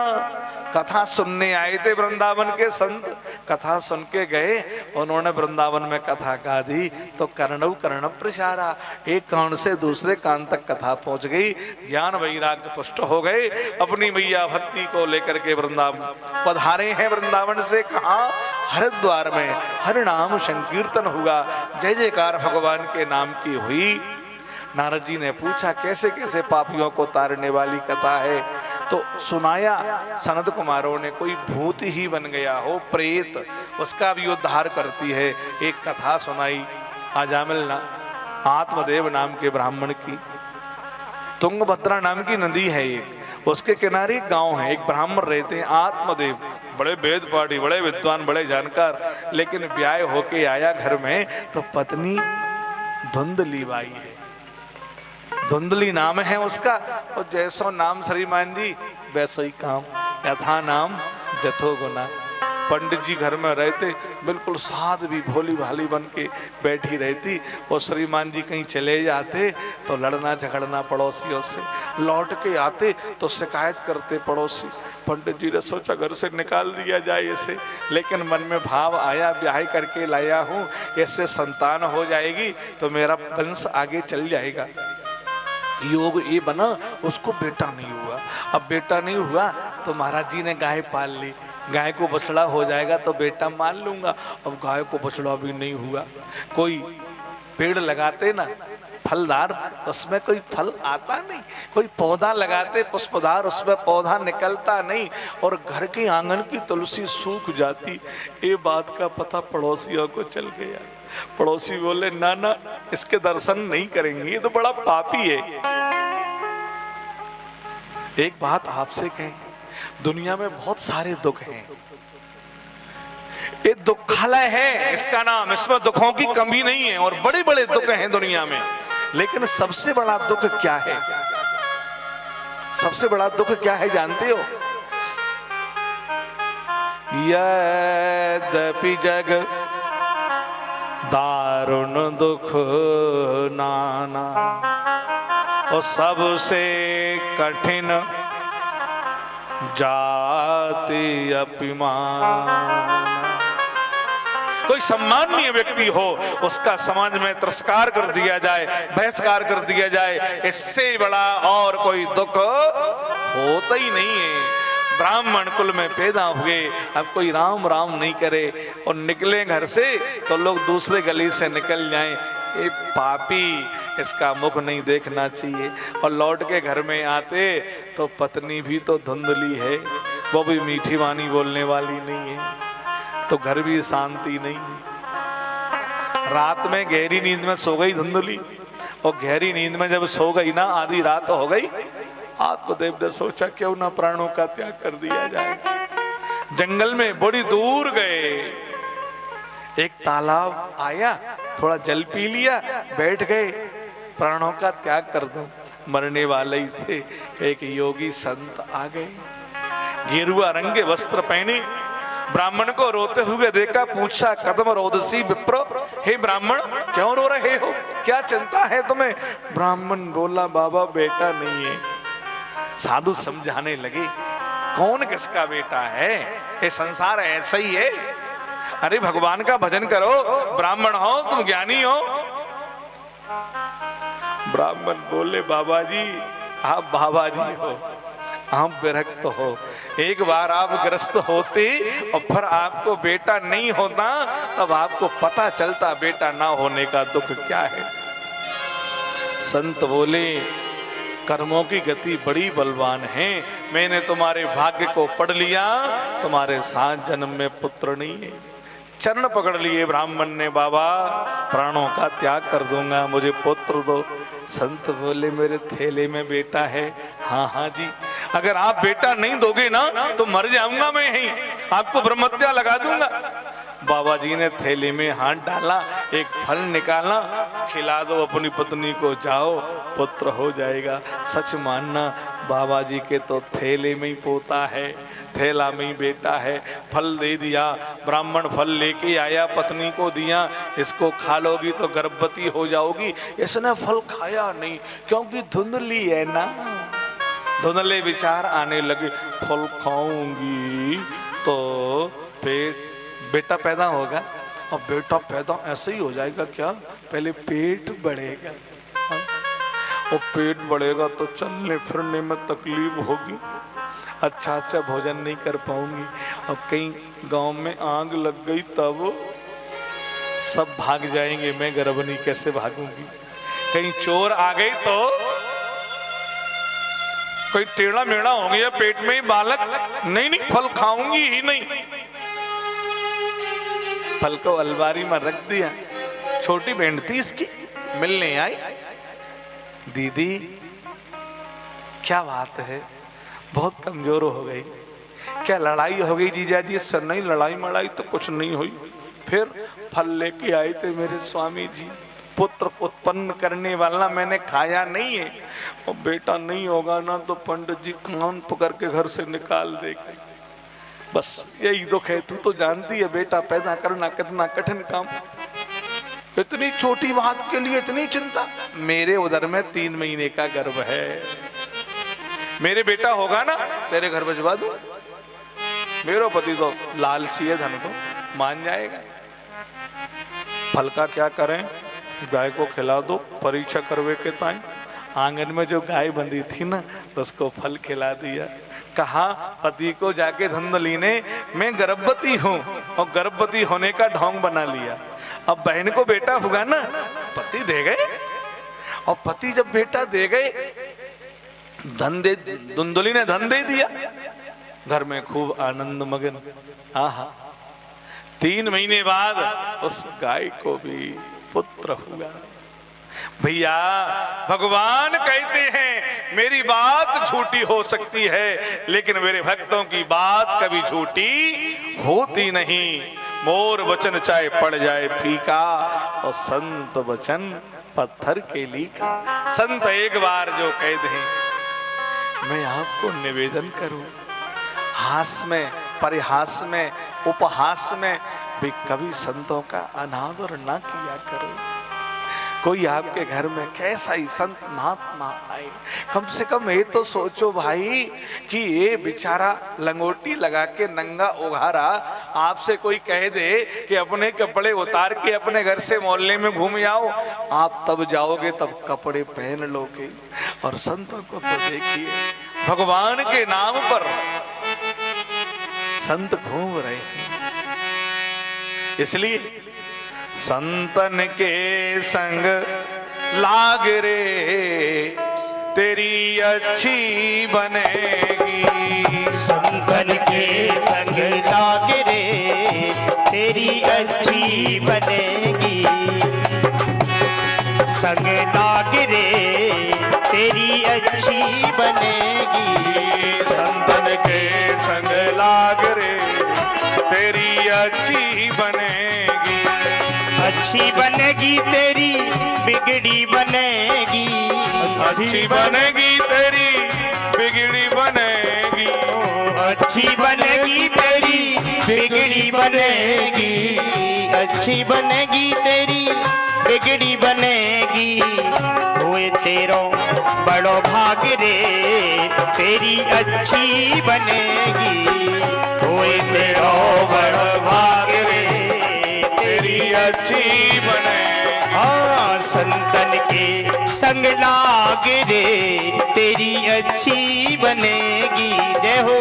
कथा सुनने आए थे वृंदावन के संत, कथा सुन के गए, उन्होंने वृंदावन में कथा गा दी तो कर्णव कर्ण प्रसारा, एक कान से दूसरे कान तक कथा पहुंच गई। ज्ञान वैराग्य पुष्ट हो गए। अपनी मैया भक्ति को लेकर के वृंदावन पधारे हैं। वृंदावन से कहा? हरिद्वार में हरिनाम संकीर्तन हुआ, जय जयकार भगवान के नाम की हुई। नारद जी ने पूछा कैसे कैसे पापियों को तारने वाली कथा है, तो सुनाया। सनत कुमारों ने कोई भूत ही बन गया हो, प्रेत, उसका भी उद्धार करती है। एक कथा सुनाई। आजा मिलना आत्मदेव नाम के ब्राह्मण की। तुंगभद्रा नाम की नदी है एक, उसके किनारे एक गांव है, एक ब्राह्मण रहते हैं आत्मदेव, बड़े वेद पाठी, बड़े विद्वान, बड़े जानकार। लेकिन ब्याह होके आया घर में तो पत्नी धुंधली बाई है, धुंधली नाम है उसका। और जैसो नाम श्रीमान जी वैसो ही काम, यथा नाम जथो गुना। पंडित जी घर में रहते, बिल्कुल साध भी भोली भाली बन के बैठी रहती। और श्रीमान जी कहीं चले जाते तो लड़ना झगड़ना पड़ोसियों से, लौट के आते तो शिकायत करते पड़ोसी। पंडित जी ने सोचा घर से निकाल दिया जाए इसे, लेकिन मन में भाव आया ब्याह करके लाया हूँ, इससे संतान हो जाएगी तो मेरा वंश आगे चल जाएगा। योग ये बना, उसको बेटा नहीं हुआ। अब बेटा नहीं हुआ तो महाराज जी ने गाय पाल ली, गाय को बछड़ा हो जाएगा तो बेटा मान लूंगा। अब गाय को बछड़ा भी नहीं हुआ। कोई पेड़ लगाते ना फलदार, उसमें कोई फल आता नहीं। कोई पौधा लगाते पुष्पदार, उसमें पौधा निकलता नहीं। और घर के आंगन की तुलसी सूख जाती। ये बात का पता पड़ोसियों को चल गया। पड़ोसी बोले ना ना, इसके दर्शन नहीं करेंगे, ये तो बड़ा पापी है। एक बात आपसे कहें, दुनिया में बहुत सारे दुख हैं, ये दुखालय है इसका नाम, इसमें दुखों की कमी नहीं है। और बड़े बड़े दुख हैं दुनिया में, लेकिन सबसे बड़ा दुख क्या है? सबसे बड़ा दुख क्या है जानते हो? यद्यपि जग दारुण दुख नाना, और सबसे कठिन जाति अभिमान। कोई सम्माननीय व्यक्ति हो, उसका समाज में तिरस्कार कर दिया जाए, बहिष्कार कर दिया जाए, इससे बड़ा और कोई दुख होता ही नहीं है। ब्राह्मण कुल में पैदा हुए, अब कोई राम राम नहीं करे और निकले घर से तो लोग दूसरे गली से निकल जाएं, ये पापी, इसका मुख नहीं देखना चाहिए। और लौट के घर में आते तो पत्नी भी तो धुंधली है, वो भी मीठी वाणी बोलने वाली नहीं है, तो घर भी शांति नहीं। रात में गहरी नींद में सो गई धुंधली, और गहरी नींद में जब सो गई ना, आधी रात हो गई, आत्मदेव ने सोचा क्यों ना प्राणों का त्याग कर दिया जाए। जंगल में बड़ी दूर गए, एक तालाब आया, थोड़ा जल पी लिया, बैठ गए, प्राणों का त्याग कर दो। मरने वाले ही थे, एक योगी संत आ गए, गेरुआ रंग के वस्त्र पहने, ब्राह्मण को रोते हुए देखा, पूछा कदम रोदसी विप्र, हे ब्राह्मण क्यों रो रहे हो, क्या चिंता है तुम्हें? ब्राह्मण बोला बाबा बेटा नहीं है। साधु समझाने लगे, कौन किसका बेटा है, ये संसार ऐसा ही है। अरे भगवान का भजन करो, ब्राह्मण हो तुम, ज्ञानी हो। ब्राह्मण बोले बाबा जी आप बाबा जी हो, आप विरक्त हो। एक बार आप ग्रस्त होते और फिर आपको बेटा नहीं होता, तब आपको पता चलता बेटा ना होने का दुख क्या है। संत बोले कर्मों की गति बड़ी बलवान है, मैंने तुम्हारे भाग्य को पढ़ लिया, तुम्हारे 7 जन्म में पुत्र नहीं है। चरण पकड़ लिए ब्राह्मण ने, बाबा प्राणों का त्याग कर दूंगा, मुझे पुत्र दो। संत बोले मेरे थैले में बेटा है। हाँ हाँ जी, अगर आप बेटा नहीं दोगे ना तो मर जाऊंगा मैं यहीं, आपको ब्रह्मत्या लगा दूंगा। बाबा जी ने थैले में हाथ डाला, एक फल निकाला, खिला दो अपनी पत्नी को, जाओ पुत्र हो जाएगा। सच मानना बाबा जी के तो थैले में ही पोता है, थैला में ही बेटा है। फल दे दिया, ब्राह्मण फल लेके आया, पत्नी को दिया, इसको खा लोगी तो गर्भवती हो जाओगी। इसने फल खाया नहीं, क्योंकि धुंधली है ना। धुंधले विचार आने लगे, फल खाऊंगी तो बेटा पैदा होगा, और बेटा पैदा ऐसे ही हो जाएगा क्या, पहले पेट बढ़ेगा, और पेट बढ़ेगा तो चलने फिरने में तकलीफ होगी, अच्छा अच्छा भोजन नहीं कर पाऊंगी। अब कहीं गांव में आग लग गई तब सब भाग जाएंगे, मैं गर्भवती कैसे भागूंगी। कहीं चोर आ गई तो कोई टेढ़ा मेढ़ा हो गया पेट में ही बालक, नहीं नहीं फल खाऊंगी ही नहीं। फल को अलमारी में रख दिया, छोटी बहन थी इसकी, मिलने आई। दीदी क्या बात है, बहुत कमजोर हो गई, क्या लड़ाई हो गई जीजा जी से? नहीं, लड़ाई मड़ाई तो कुछ नहीं हुई। फिर फल लेके आए थे मेरे स्वामी जी, पुत्र उत्पन्न करने वाला, मैंने खाया नहीं है। और बेटा नहीं होगा ना तो पंडित जी कान पकड़ के घर से निकाल देंगे। बस यही दुख है। तू तो जानती है बेटा पैदा करना कितना कठिन काम, इतनी छोटी बात के लिए इतनी चिंता। मेरे उदर में 3 महीने का गर्भ है, मेरे बेटा होगा ना तेरे घर भिजवा दो। मेरा पति तो लालची है, धन को मान जाएगा। फल का क्या करें, गाय को खिला दो, परीक्षा करवे के ताई आंगन में जो गाय बंधी थी ना उसको फल खिला दिया। कहा पति को जाके धंधली ने मैं गर्भवती हूँ, और गर्भवती होने का ढोंग बना लिया। अब बहन को बेटा होगा ना, पति दे गए। और पति जब बेटा दे गए, धुंधली ने धन दे दिया, घर में खूब आनंद मगन। आहा, 3 महीने बाद उस गाय को भी पुत्र हुआ। भैया भगवान कहते हैं मेरी बात झूठी हो सकती है, लेकिन मेरे भक्तों की बात कभी झूठी होती नहीं। मोर वचन चाहे पड़ जाए फीका, और संत वचन पत्थर के लीका। संत एक बार जो कह दें, मैं आपको निवेदन करूं, हास में, परिहास में, उपहास में भी कभी संतों का अनादर ना किया करो। कोई आपके घर में कैसा ही संत महात्मा आए, कम से कम ये तो सोचो भाई कि ये बेचारा लंगोटी लगा के नंगा उघारा आपसे कोई कह दे कि अपने कपड़े उतार के अपने घर से मोहल्ले में घूम जाओ, आप तब जाओगे, तब कपड़े पहन लोगे। और संतों को तो देखिए, भगवान के नाम पर संत घूम रहे हैं। इसलिए संतन के संग लाग रे तेरी अच्छी बनेगी। संतन के संग लाग रे तेरी अच्छी बनेगी। संग लाग रे तेरी अच्छी बनेगी। संतन के संग लाग रे तेरी अच्छी बनेगी। अच्छी बनेगी तेरी बिगड़ी बनेगी। अच्छी बनेगी तेरी बिगड़ी बनेगी। अच्छी बनेगी तेरी बिगड़ी बनेगी। अच्छी बनेगी तेरी बिगड़ी बनेगी। हुए तेरो बड़ो भाग रे तेरी अच्छी बनेगी। हुए तेरो बड़ो भाग रे तेरी अच्छी बनेगी। हाँ, संतन के संग लाग रे तेरी अच्छी बनेगी। जय हो।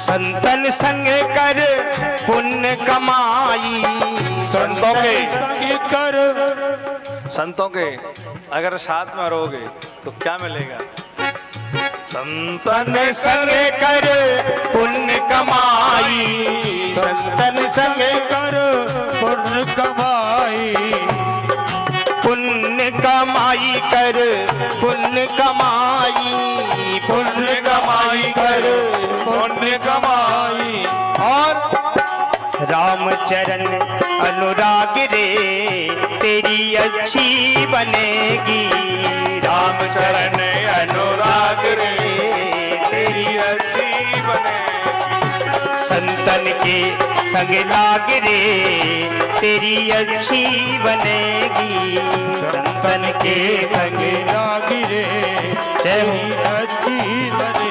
संतन संग कर पुण्य कमाई। संतों के संग कर, संतों के अगर साथ में रहोगे तो क्या मिलेगा? संतन संग कर पुण्य कमाई। संतन संग कर पुण्य कमाई। पुण्य कमाई कर पुण्य कमाई। पुण्य कमाई कर पुण्य कमाई। और रामचरण अनुराग रे तेरी अच्छी बनेगी। रामचरण अनुराग रे तेरी अच्छी बनेगी। संतन के संग लाग रे तेरी अच्छी बनेगी। संतन के संग लाग रे तेरी अच्छी बने।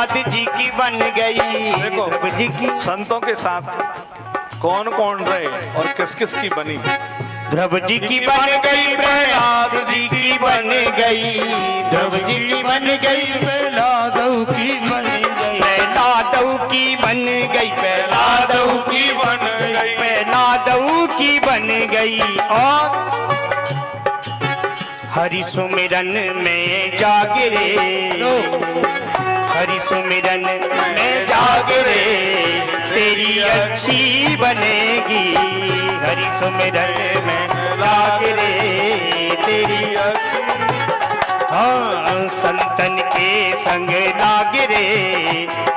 प्रहलाद जी की बन गई। देखो ध्रुव जी की संतों के साथ कौन कौन रहे और किस किस की बनी। ध्रुव जी की बन गई, प्रहलाद जी की बन गई, ध्रुव जी की बन गई, प्रहलादऊ की बनी गई, प्रहलादऊ की बन गई, प्रहलादऊ की बन गई, प्रहलादऊ की बन गई। और हरि सुमिरन में जागरे, हरि सुमिरन में जागरे, तेरी अच्छी बनेगी। हरि सुमिरन में जागरे, तेरी अच्छी। हाँ संतन के संग लागरे,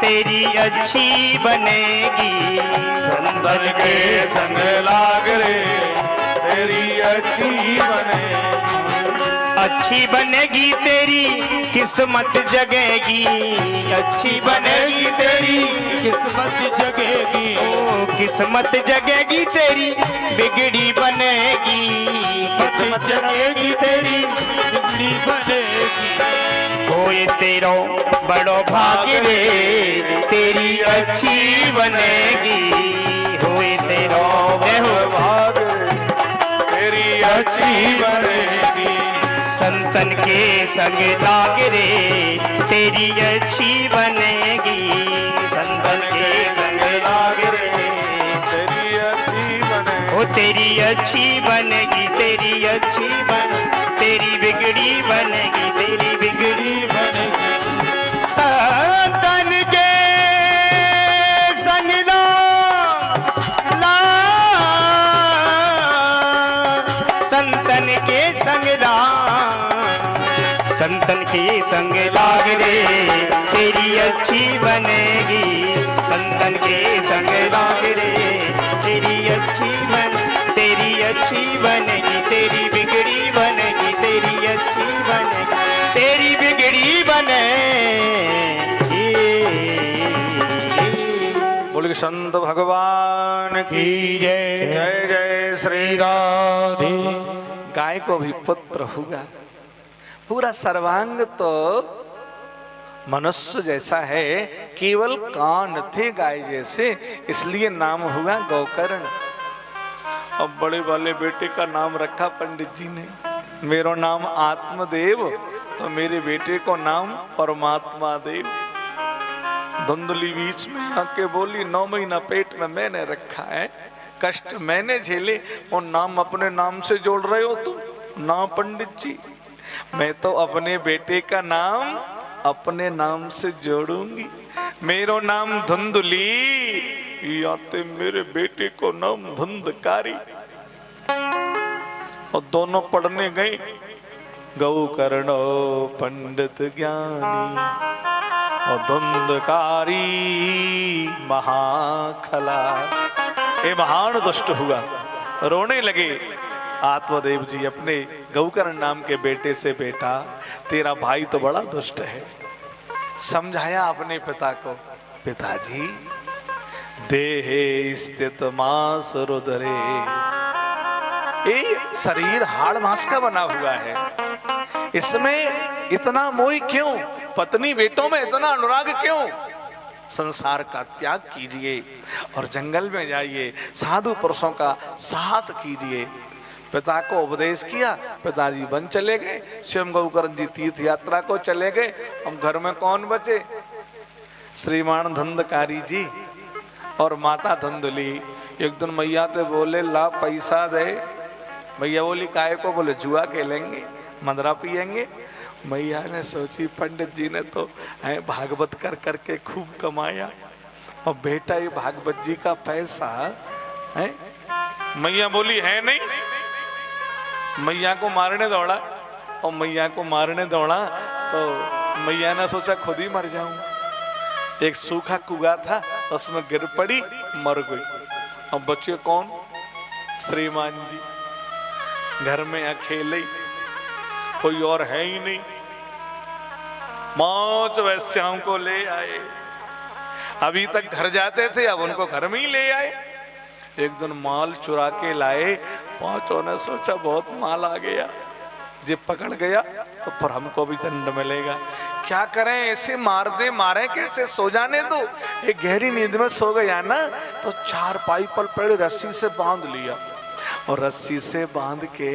तेरी अच्छी बनेगी। संतन के संग लाग रे तेरी अच्छी बने। अच्छी बनेगी तेरी किस्मत जगेगी, अच्छी बनेगी तेरी किस्मत जगेगी, ओ किस्मत जगेगी तेरी, बिगड़ी बनेगी, किस्मत जगेगी तेरी, बिगड़ी बनेगी। होए तेरो बड़ो भाग रे, तेरी अच्छी बनेगी। होए तेरो बड़ो भाग, तेरी अच्छी बनेगी। संतन के संग लाग रे, तेरी अच्छी बनेगी। संतन के संग लाग रे, तेरी अच्छी बने। ओ तेरी अच्छी बनेगी, तेरी अच्छी बन, तेरी बिगड़ी बनेगी, तेरी बिगड़ी बनेगी। संतन के संग ला, संतन के संग ला, संतन के संग लाग रे, तेरी अच्छी बनेगी। संतन के संग लाग रे, तेरी अच्छी बन, तेरी अच्छी बनेगी, तेरी बिगड़ी बनेगी, तेरी अच्छी बनेगी, तेरी बिगड़ी बने। बोलिए संत भगवान की जय जय जय श्री राधे। गाय को भी पुत्र हुआ, पूरा सर्वांग तो मनुष्य जैसा है, केवल कान थे गाय जैसे, इसलिए नाम हुआ गौकर्ण। अब बड़े वाले बेटे का नाम रखा पंडित जी ने, मेरा नाम आत्मदेव, तो मेरे बेटे को नाम परमात्मा देव। धुंधली बीच में आके बोली, 9 महीना पेट में मैंने रखा है, कष्ट मैंने झेले, और नाम अपने नाम से जोड़ रहे हो तुम। ना पंडित जी, मैं तो अपने बेटे का नाम अपने नाम से जोड़ूंगी। मेरा नाम धुंधली, आते मेरे बेटे को नाम धुंधकारी। और दोनों पढ़ने गए, गौकर्ण पंडित ज्ञानी और धुंधकारी महाखला। ये महान दुष्ट हुआ, रोने लगे। आत्मदेव जी अपने गौकर्ण नाम के बेटे से, बेटा तेरा भाई तो बड़ा दुष्ट है। समझाया अपने पिता को, पिताजी देहे स्थित मांस रुदरे, ये शरीर हाड़ मांस का बना हुआ है, इसमें इतना मोह क्यों, पत्नी बेटों में इतना अनुराग क्यों। संसार का त्याग कीजिए और जंगल में जाइए, साधु पुरुषों का साथ कीजिए। पिता को उपदेश किया, पिताजी वन चले गए, स्वयं गौकर्ण जी तीर्थ यात्रा को चले गए। हम घर में कौन बचे, श्रीमान धुंधकारी जी और माता धुंधली। एक दिन मैया ते बोले, ला पैसा दे। मैया बोली, काहे को? बोले, जुआ खेलेंगे, मदरा पियेंगे। मैया ने सोची, पंडित जी ने तो भागवत कर करके खूब कमाया, और बेटा ये भागवत जी का पैसा है। मैया बोली, है नहीं। मैया को मारने दौड़ा, और मैया को मारने दौड़ा तो मैया ने सोचा खुद ही मर जाऊं। एक सूखा कुआ था, उसमें गिर पड़ी, मर गई। अब बच्चे कौन? श्रीमान जी घर में अकेले, कोई और है ही नहीं। 5 वैश्याओं को ले आए, अभी तक घर जाते थे, अब उनको घर में ही ले आए। एक दिन माल चुरा के लाए, 5 ने सोचा बहुत माल आ गया, जे पकड़ गया तो फिर हमको भी दंड मिलेगा। क्या करें, ऐसे मार दे, मारे कैसे, सो जाने दो। एक गहरी नींद में सो गया ना, तो चारपाई पर पड़े रस्सी से बांध लिया, और रस्सी से बांध के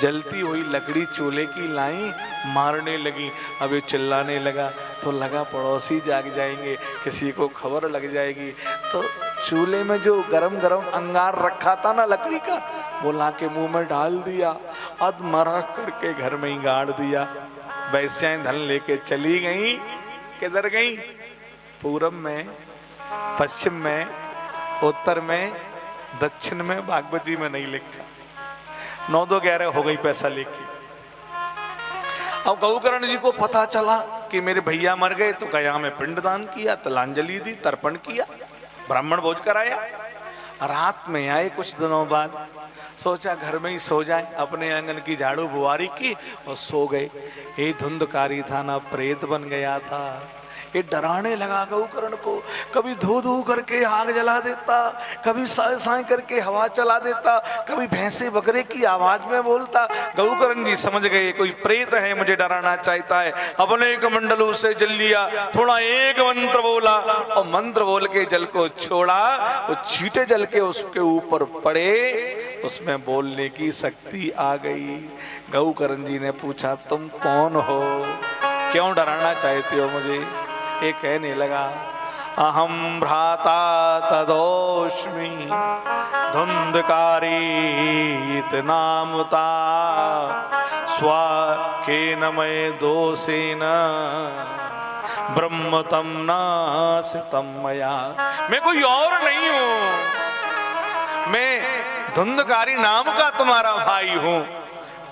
जलती हुई लकड़ी चूल्हे की लाई, मारने लगी। अब ये चिल्लाने लगा तो लगा पड़ोसी जाग जाएंगे, किसी को खबर लग जाएगी। तो चूल्हे में जो गरम गरम अंगार रखा था ना लकड़ी का, वो ला के मुंह में डाल दिया, अधमरा करके घर में ही गाड़ दिया। वैश्याएं धन लेके चली गई। किधर गई? पूरब में, पश्चिम में, उत्तर में, दक्षिण में, भागवत जी में नहीं लिखा। 9-2-11 हो गई पैसा लेके। अब गौकर्ण जी को पता चला कि मेरे भैया मर गए, तो गया में पिंडदान किया, तिलांजलि दी, तर्पण किया, ब्राह्मण भोज कराया। रात में आए कुछ दिनों बाद, सोचा घर में ही सो जाए, अपने आंगन की झाड़ू बुआरी की और सो गए। ये धुंधकारी था ना, प्रेत बन गया था। ये डराने लगा गौकर्ण को, कभी धू धू करके आग जला देता, कभी साए साए करके हवा चला देता, कभी भैंसे बकरे की आवाज में बोलता। गौकर्ण जी समझ गए कोई प्रेत है, मुझे डराना चाहता है। अपने एक मंडलू से जल लिया, थोड़ा एक मंत्र बोला और मंत्र बोल के जल को छोड़ा। वो छींटे जल के उसके ऊपर पड़े, उसमें बोलने की शक्ति आ गई। गौकर्ण जी ने पूछा, तुम कौन हो, क्यों डराना चाहते हो मुझे? एक कहने लगा, अहम भ्राता तदोष्मि धुंधकारी नामता स्वाकेन मय दोषेन ब्रह्म तम नासितम मया। मैं कोई और नहीं हूं, मैं धुंधकारी नाम का तुम्हारा भाई हूं।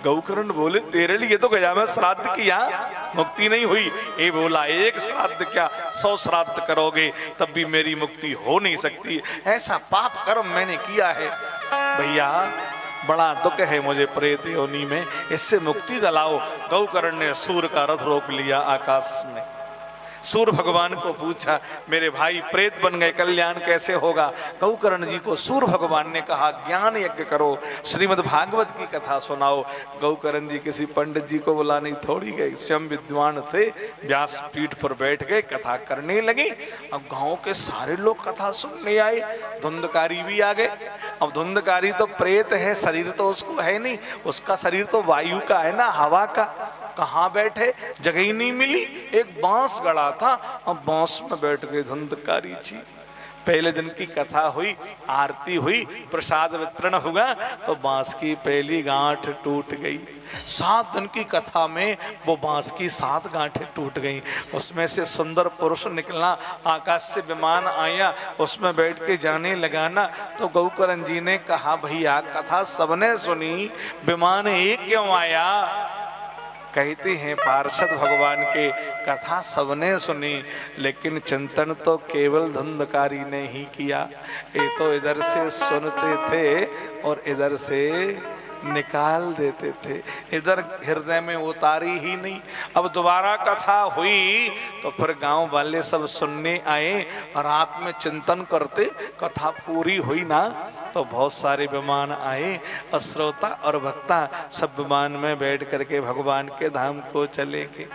गौकर्ण बोले, तेरे लिए तो गया मैं श्राद्ध किया, मुक्ति नहीं हुई। ये बोला, एक श्राद्ध क्या 100 श्राद्ध करोगे तब भी मेरी मुक्ति हो नहीं सकती। ऐसा पाप कर्म मैंने किया है। भैया बड़ा दुख है मुझे प्रेत योनि में, इससे मुक्ति दिलाओ। गौकर्ण ने सूर का रथ रोक लिया आकाश में। सूर्य भगवान को पूछा, मेरे भाई प्रेत बन गए, कल्याण कैसे होगा? गौकर्ण जी को सूर्य भगवान ने कहा, ज्ञान यज्ञ करो, श्रीमद् भागवत की कथा सुनाओ। गौकर्ण जी किसी पंडित जी को बुलाने थोड़ी गए, स्वयं विद्वान थे, व्यास पीठ पर बैठ गए, कथा करने लगे। अब गांव के सारे लोग कथा सुनने आए, धुंधकारी भी आ गए। अब धुंधकारी तो प्रेत है, शरीर तो उसको है नहीं, उसका शरीर तो वायु का है ना, हवा का। कहाँ बैठे, जगह ही नहीं मिली। एक बांस गड़ा था, अब बांस में बैठ गए धुंधकारी जी। पहले दिन की कथा हुई, आरती हुई, प्रसाद वितरण हुआ, तो बांस की पहली गांठ टूट गई। 7 दिन की कथा में वो बांस की 7 गांठें टूट गई। उसमें से सुंदर पुरुष निकला, आकाश से विमान आया, उसमें बैठ के जाने लगा ना। तो गौकर्ण जी ने कहा, भैया कथा सबने सुनी, विमान एक क्यों आया? कहते हैं पार्षद भगवान के, कथा सबने सुनी लेकिन चिंतन तो केवल धुंधकारी ने ही किया। ये तो इधर से सुनते थे और इधर से निकाल देते थे, इधर हृदय में उतारी ही नहीं। अब दोबारा कथा हुई तो फिर गांव वाले सब सुनने आए, रात में चिंतन करते, कथा पूरी हुई ना तो बहुत सारे विमान आए, श्रोता और भक्ता सब विमान में बैठ करके भगवान के धाम को चले गए।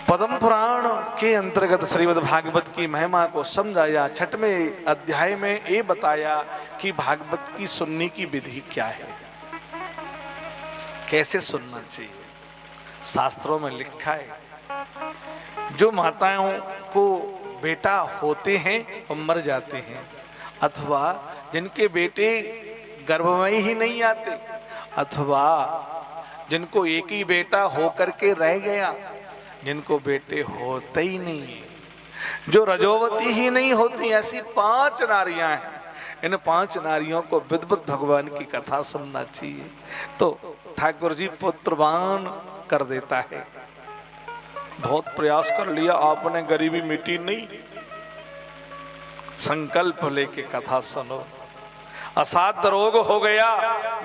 पद्म पुराण के अंतर्गत श्रीमद् भागवत की महिमा को समझाया। 6वें अध्याय में ये बताया कि भागवत की सुनने की विधि क्या है, कैसे सुनना चाहिए। शास्त्रों में लिखा है, जो माताओं को बेटा होते हैं और मर जाते हैं, अथवा जिनके बेटे गर्भ में ही नहीं आते, अथवा जिनको एक ही बेटा होकर के रह गया, जिनको बेटे होते ही नहीं है, जो रजोवती ही नहीं होती, ऐसी 5 नारियां हैं। इन 5 नारियों को विद्वत भगवान की कथा सुनना चाहिए। तो ठाकुर जी पुत्रवान कर देता है। बहुत प्रयास कर लिया आपने, गरीबी मिटी नहीं। संकल्प लेके कथा सुनो। असाध्य रोग हो गया,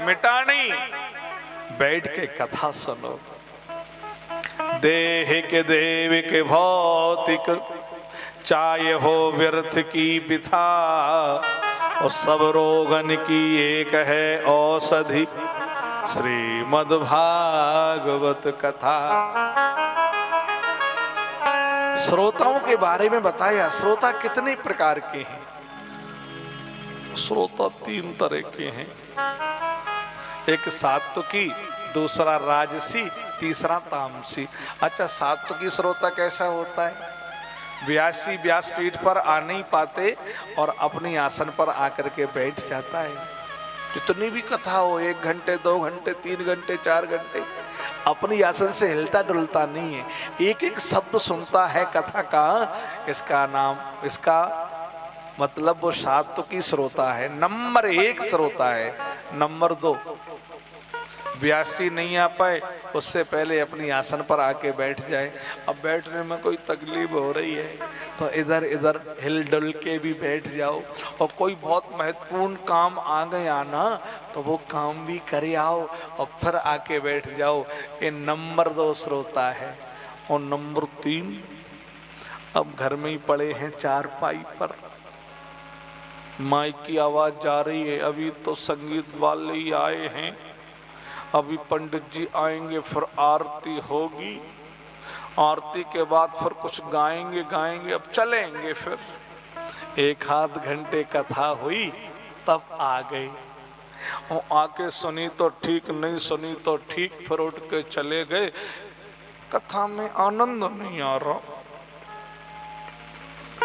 मिटा नहीं, बैठ के कथा सुनो। देह के देव के भौतिक, चाहे हो व्यर्थ की बिथा, और सब रोगन की एक है औषधि, श्रीमद्भागवत कथा। श्रोताओं के बारे में बताया। श्रोता कितने प्रकार के हैं? श्रोता 3 तरह के हैं। एक सात्विकी, दूसरा राजसी, तीसरा तामसी। अच्छा, सात्विकी श्रोता कैसा होता है? व्यासी व्यासपीठ पर आ नहीं पाते और अपनी आसन पर आकर के बैठ जाता है। जितनी भी कथा हो, 1 घंटे 2 घंटे 3 घंटे 4 घंटे, अपनी आसन से हिलता डुलता नहीं है। एक एक शब्द सुनता है कथा का। इसका मतलब वो सात्विकी श्रोता है, नंबर 1 श्रोता है। नंबर 2, व्यासी नहीं आ पाए, उससे पहले अपनी आसन पर आके बैठ जाए। अब बैठने में कोई तकलीफ हो रही है तो इधर इधर हिल डुल के भी बैठ जाओ। और कोई बहुत महत्वपूर्ण काम आ गया ना तो वो काम भी करे आओ और फिर आके बैठ जाओ। ये नंबर 2 श्रोता है। और नंबर 3, अब घर में ही पड़े हैं चारपाई पर, माइक की आवाज जा रही है। अभी तो संगीत वाले ही आए हैं, अभी पंडित जी आएंगे, फिर आरती होगी, आरती के बाद फिर कुछ गाएंगे, अब चलेंगे। फिर 1 आध घंटे कथा हुई, तब आ गए। और आके सुनी तो ठीक, नहीं सुनी तो ठीक, फिर उठ के चले गए। कथा में आनंद नहीं आ रहा।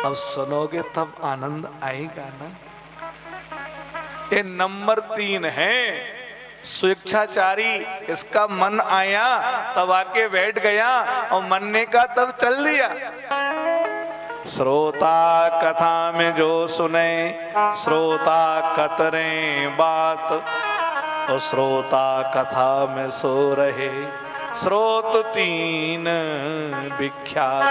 अब सुनोगे तब आनंद आएगा ना। ये नंबर 3 है स्वेच्छाचारी। इसका मन आया तब आके बैठ गया और मन ने कहा तब चल दिया। श्रोता कथा में जो सुने, श्रोता कतरे बात, और श्रोता कथा में सो रहे, स्रोत 3 विख्यात।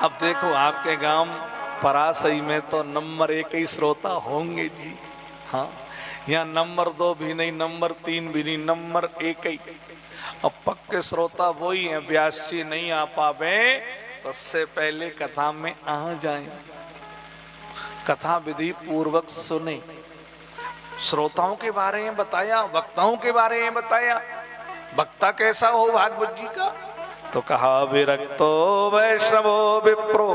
अब देखो आपके गांव परासई में तो नंबर 1 ही श्रोता होंगे जी। हाँ, यहाँ नंबर 2 भी नहीं, नंबर 3 भी नहीं, नंबर 1 ही। अब पक्के श्रोता वही हैं। व्यास जी नहीं आ पावे, उससे पहले कथा में आ जाएं, कथा विधि पूर्वक सुने। श्रोताओं के बारे में बताया, वक्ताओं के बारे में बताया। वक्ता कैसा हो भागवत जी का? तो कहा विरक्तो वैष्णवो विप्रो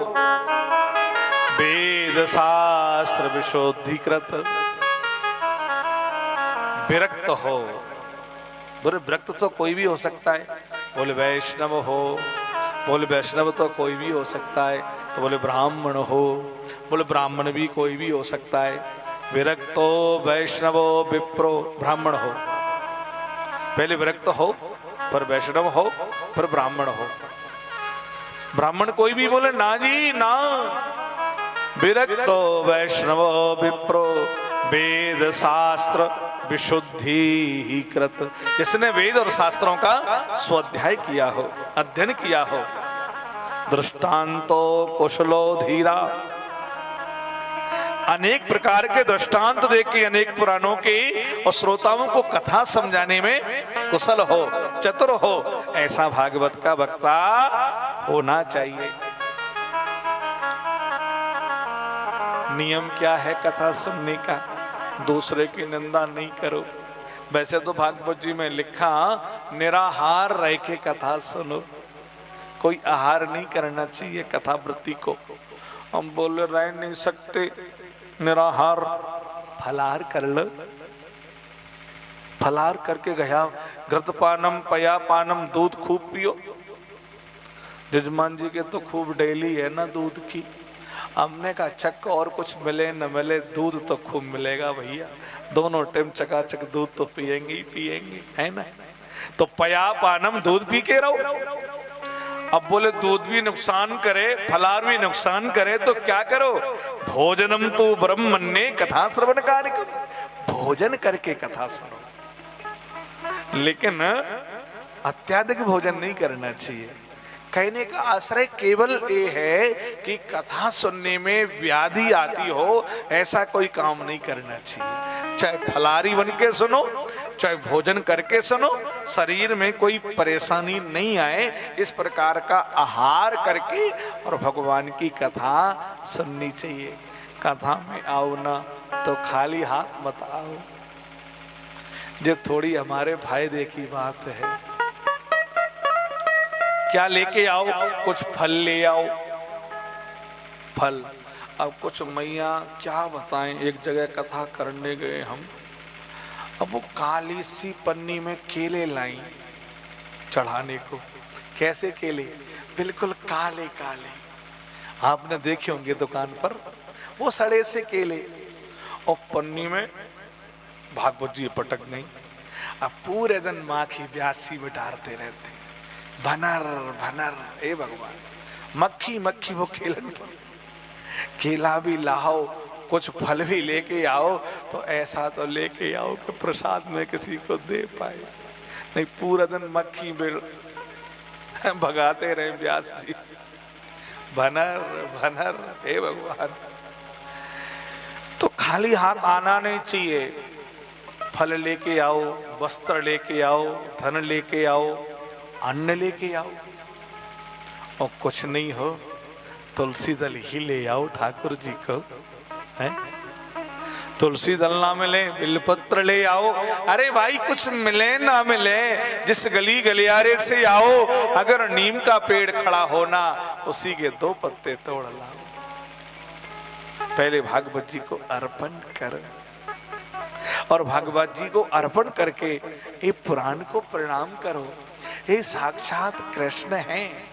वेद शास्त्र विशोधिकृत। विरक्त हो, बोले विरक्त तो कोई भी हो सकता है। बोले वैष्णव हो, बोले वैष्णव तो कोई भी हो सकता है। तो बोले ब्राह्मण हो, बोले ब्राह्मण भी कोई भी हो सकता है। विरक्तो वैष्णवो विप्रो, ब्राह्मण हो। पहले विरक्त हो, फिर वैष्णव हो, फिर ब्राह्मण हो। ब्राह्मण कोई भी बोले ना जी ना। विरक्तो वैष्णवो विप्रो वेद शास्त्र विशुद्धि ही कृत। जिसने वेद और शास्त्रों का स्वाध्याय किया हो, अध्ययन किया हो। दृष्टांतो कुशलो धीरा, अनेक प्रकार के दृष्टांत देके अनेक पुराणों के और श्रोताओं को कथा समझाने में कुशल हो, चतुर हो, ऐसा भागवत का वक्ता होना चाहिए। नियम क्या है कथा सुनने का? दूसरे की निंदा नहीं करो। वैसे तो भागवत जी में लिखा निराहार रह के कथा सुनो, कोई आहार नहीं करना चाहिए कथा वृत्ति को। हम बोले रह नहीं सकते निराहार, फलाहार कर लो। फलाहार करके गया, घृतपानम पयापानम, दूध खूब पियो। जजमान जी के तो खूब डेली है ना दूध की। हमने कहा चक्क और कुछ मिले न मिले, दूध तो खूब मिलेगा भैया। दोनों टाइम चकाचक दूध तो पिएंगे ही पिएंगे, है ना। तो पयापानम, दूध पी के रहो। अब बोले दूध भी नुकसान करे, फलाहार भी नुकसान करे, तो क्या करो? भोजनम तो ब्रह्मण्ये कथा श्रवण कार्यक्रम, भोजन करके कथा सुनो। लेकिन अत्याधिक भोजन नहीं करना चाहिए। कहने का आश्रय केवल ये है कि कथा सुनने में व्याधि आती हो, ऐसा कोई काम नहीं करना चाहिए। चाहे फलाहारी बन के सुनो, चाहे भोजन करके सुनो, शरीर में कोई परेशानी नहीं आए, इस प्रकार का आहार करके और भगवान की कथा सुननी चाहिए। कथा में आओ ना तो खाली हाथ मत आओ। जो थोड़ी हमारे फायदे की बात है। क्या लेके आओ? कुछ फल ले आओ। फल, अब कुछ मैया क्या बताएं, एक जगह कथा करने गए हम, अब वो काली सी पन्नी में केले लाई चढ़ाने को। कैसे केले? बिल्कुल काले काले, आपने देखे होंगे दुकान पर वो सड़े से केले, और पन्नी में भागवत जी पटक गई। अब पूरे दिन माँ की ब्यासी बिटारते रहते, भनर भनर, ए भगवान, मक्खी मक्खी वो केलन पर। केला भी लाओ, कुछ फल भी लेके आओ, तो ऐसा तो लेके आओ कि प्रसाद में किसी को दे पाए, नहीं पूरा दिन मक्खी भगाते रहे व्यास जी। भनर भनर, हे भगवान। तो खाली हाथ आना नहीं चाहिए, फल लेके आओ, वस्त्र लेके आओ, धन लेके आओ, अन्न लेके आओ, और कुछ नहीं हो तुलसी दल ही ले आओ ठाकुर जी को, है? तुलसी दल ना मिले बिलपत्र ले आओ। अरे भाई कुछ मिले ना मिले, जिस गली गलियारे से आओ, अगर नीम का पेड़ खड़ा होना, उसी के 2 पत्ते तोड़ लाओ। पहले भागवत जी को अर्पण कर, और भागवत जी को अर्पण करके ये पुराण को प्रणाम करो। ये साक्षात कृष्ण हैं,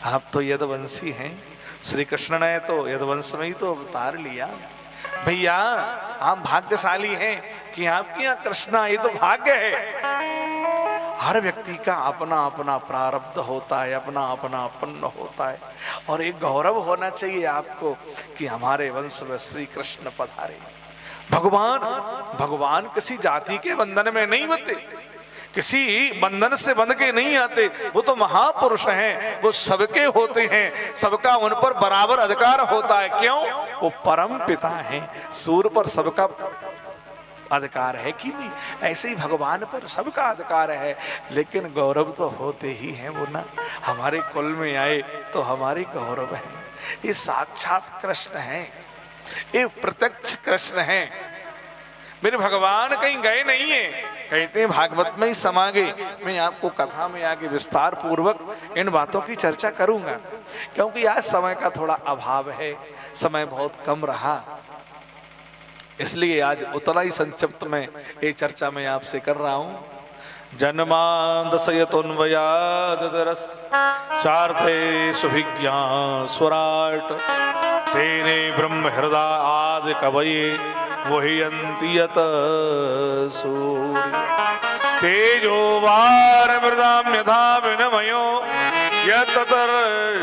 आप तो यदुवंशी हैं। श्री कृष्ण ने तो यदुवंश में ही तो अवतार लिया। भैया आप भाग्यशाली हैं कि आपके यहाँ कृष्ण, ये तो भाग्य है। हर व्यक्ति का अपना अपना प्रारब्ध होता है, अपना अपना पुण्य होता है, और एक गौरव होना चाहिए आपको कि हमारे वंश में श्री कृष्ण पधारे। भगवान किसी जाति के बंधन में नहीं होते, किसी बंधन से बंध के नहीं आते, वो तो महापुरुष हैं, वो सबके होते हैं, सबका उन पर बराबर अधिकार होता है। क्यों? वो परम पिता हैं, सूर्य पर सबका अधिकार है कि नहीं? ऐसे ही भगवान पर सबका अधिकार है, लेकिन गौरव तो होते ही हैं वो ना। हमारे कुल में आए तो हमारी गौरव है। ये साक्षात कृष्ण हैं, ये प्रत्यक्ष कृष्ण हैं। मेरे भगवान कहीं गए नहीं है, कहते हैं भागवत में ही समा गए। मैं आपको कथा में आगे विस्तार पूर्वक इन बातों की चर्चा करूंगा, क्योंकि आज समय का थोड़ा अभाव है, समय बहुत कम रहा, इसलिए आज उतना ही संक्षिप्त में ये चर्चा मैं आपसे कर रहा हूं। जन्मांधसयतोन्वयादरस चार्थे सुभिज्ञा स्वराट तेने ब्रह्म हृदय आदि कवये वही अंतियत सूर्य तेजो वार मृदाम यथा विनमयो यततर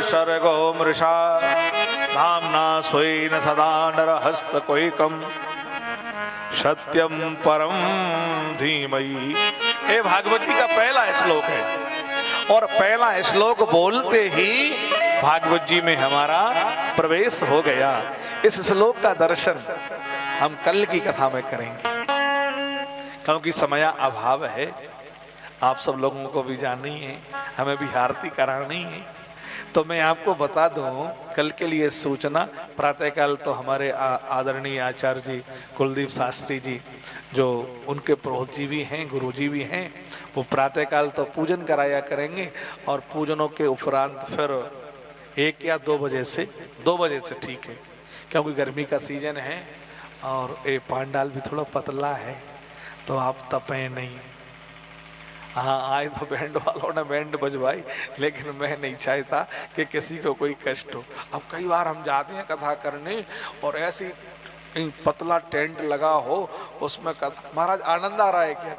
शर्गो मृषा धामना स्वेन सदा नरहस्तकोइकम् सत्यम परम धीमहि। ये भागवत जी का पहला श्लोक है, और पहला श्लोक बोलते ही भागवत जी में हमारा प्रवेश हो गया। इस श्लोक का दर्शन हम कल की कथा में करेंगे, क्योंकि समय अभाव है। आप सब लोगों को भी जाननी है, हमें भी आरती करानी है। तो मैं आपको बता दूं, कल के लिए सूचना, प्रातःकाल तो हमारे आदरणीय आचार्य जी कुलदीप शास्त्री जी, जो उनके प्रोजीवी हैं, गुरुजी भी हैं, वो प्रातःकाल तो पूजन कराया करेंगे, और पूजनों के उपरांत फिर 1 या 2 बजे से 2 बजे से ठीक है, क्योंकि गर्मी का सीजन है और ये पांडाल भी थोड़ा पतला है, तो आप तपें नहीं। हाँ, आए तो बैंड वालों ने बैंड बजवाई, लेकिन मैं नहीं चाहता कि किसी को कोई कष्ट हो। अब कई बार हम जाते हैं कथा करने और ऐसी पतला टेंट लगा हो, उसमें कथा, महाराज आनंद आ रहा है क्या?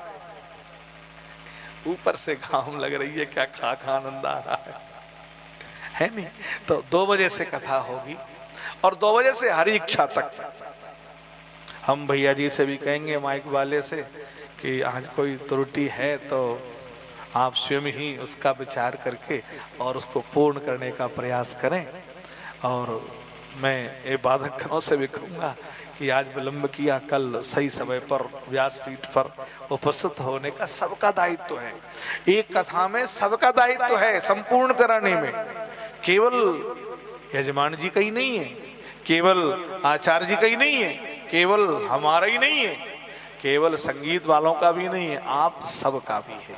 ऊपर से घाम लग रही है क्या, खा आनंद आ रहा है नहीं? तो 2 बजे से कथा होगी, और 2 बजे से हरी इच्छा तक। हम भैया जी से भी कहेंगे, माइक वाले से, कि आज कोई त्रुटि है तो आप स्वयं ही उसका विचार करके और उसको पूर्ण करने का प्रयास करें। और मैं ये बाधकों से भी कहूँगा कि आज विलंब किया, कल सही समय पर व्यासपीठ पर उपस्थित होने का सबका दायित्व है। एक कथा में सबका दायित्व है संपूर्ण कराने में, केवल यजमान जी का ही नहीं है, केवल आचार्य जी का ही नहीं है, केवल हमारा ही नहीं है, केवल संगीत वालों का भी नहीं है, आप सबका भी है।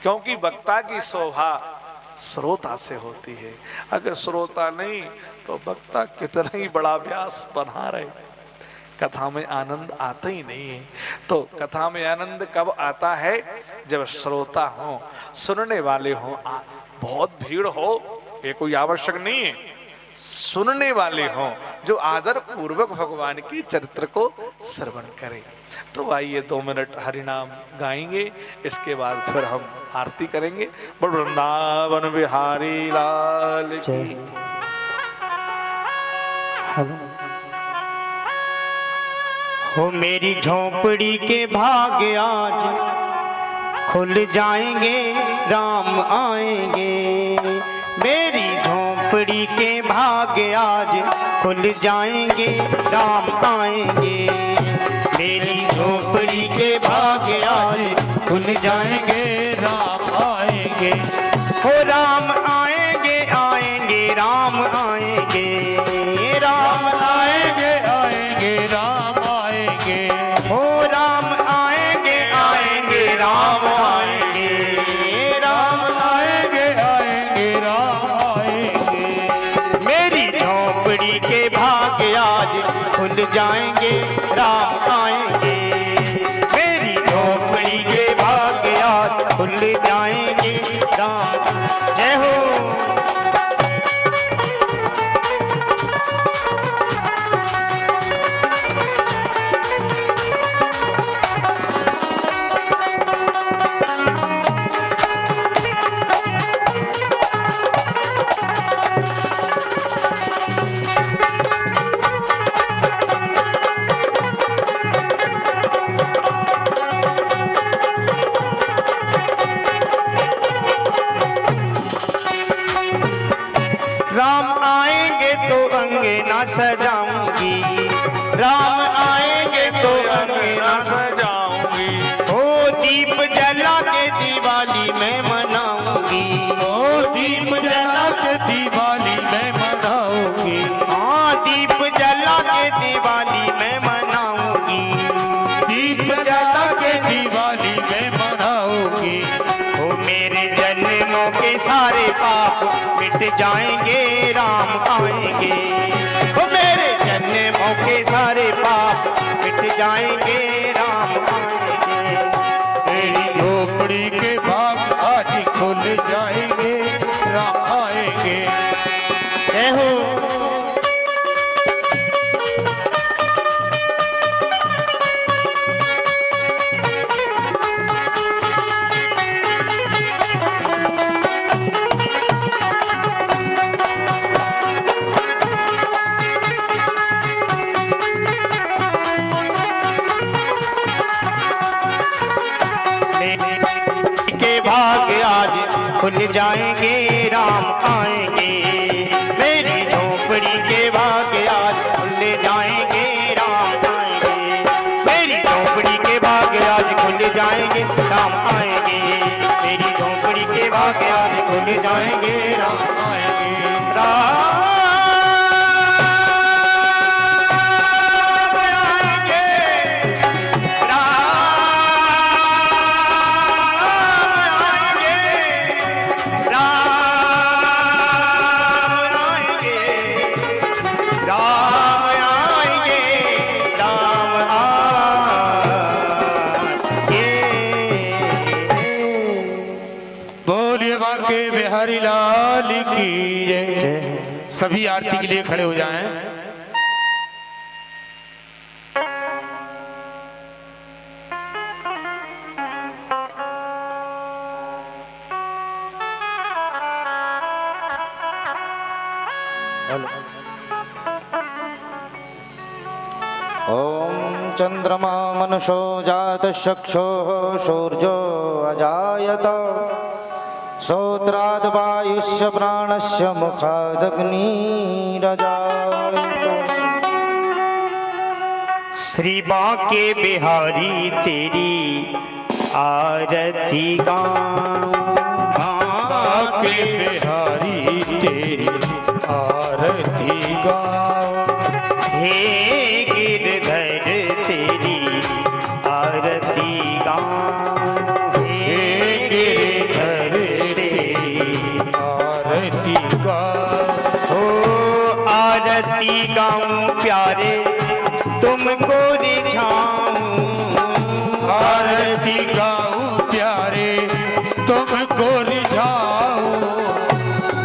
क्योंकि वक्ता की शोभा श्रोता से होती है। अगर श्रोता नहीं तो वक्ता कितना ही बड़ा व्यास बना रहे, कथा में आनंद आता ही नहीं है। तो कथा में आनंद कब आता है? जब श्रोता हो, सुनने वाले हो, बहुत भीड़ हो, ये कोई आवश्यक नहीं है, सुनने वाले हों जो आदर पूर्वक भगवान की चरित्र को श्रवण करें। तो आइए 2 मिनट हरिनाम गाएंगे, इसके बाद फिर हम आरती करेंगे। बोल वृंदावन बिहारी लाल की। हो मेरी झोपड़ी के भाग आज खुल जाएंगे, राम आएंगे। मेरी झोपड़ी के भाग आज खुल जाएंगे, राम आएंगे। मेरी झोपड़ी के भाग आज खुल जाएंगे, राम आएंगे। हो राम आएंगे, आएंगे, राम आएंगे, राम आएंगे आएंगे राम आएंगे। हो राम आएंगे, आएंगे, राम आएंगे, राम आएंगे आएंगे राम आएंगे। मेरी झोपड़ी के भाग आज खुल जाएंगे, राम आएंगे। मेरी झोपड़ी के भाग आज खुल जाएंगे, राम। जय हो। राम आएंगे तो अंगना सजाऊंगी, राम आएंगे तो अंगना सजाऊंगी। ओ दीप जला के दिवाली मैं मनाऊंगी, ओ दीप जला के दिवाली मैं मनाऊंगी। हाँ दीप जला के दिवाली मैं मनाऊंगी, दीप जला के दिवाली मैं मनाऊंगी। ओ मेरे जन्मों के सारे पाप मिट जाएंगे, राम आएंगे। ओ मेरे जन्मों के सारे पाप मिट जाएंगे, राम आएंगे। मेरी झोपड़ी के भाग आज खुल जाएंगे, राम आएंगे। जय हो। के भाग आज खुल जाएंगे, राम आएंगे। मेरी झोपड़ी के भाग आज खुल जाएंगे, राम आएंगे। मेरी झोपड़ी के भाग आज खुल जाएंगे, राम आएंगे। मेरी झोपड़ी के भाग आज खुल जाएंगे, राम आएंगे। राम बिहारी लाल की जय। सभी आरती के लिए खड़े हो जाएं। ओम चंद्रमा मनुषो जात चक्षो सूर्यो अजायत श्रोत्राद् वायुष्य प्राणस्य मुखादग्निरजायत। श्री बांके बिहारी तेरी आरती बांके बिहारी तेरी आरती गाओ। हे गिरधर तेरी आरती गाऊं। ओ आरती गाऊं प्यारे तुमको रिझाऊं। आरती गाऊं प्यारे तुमको रिझाऊं।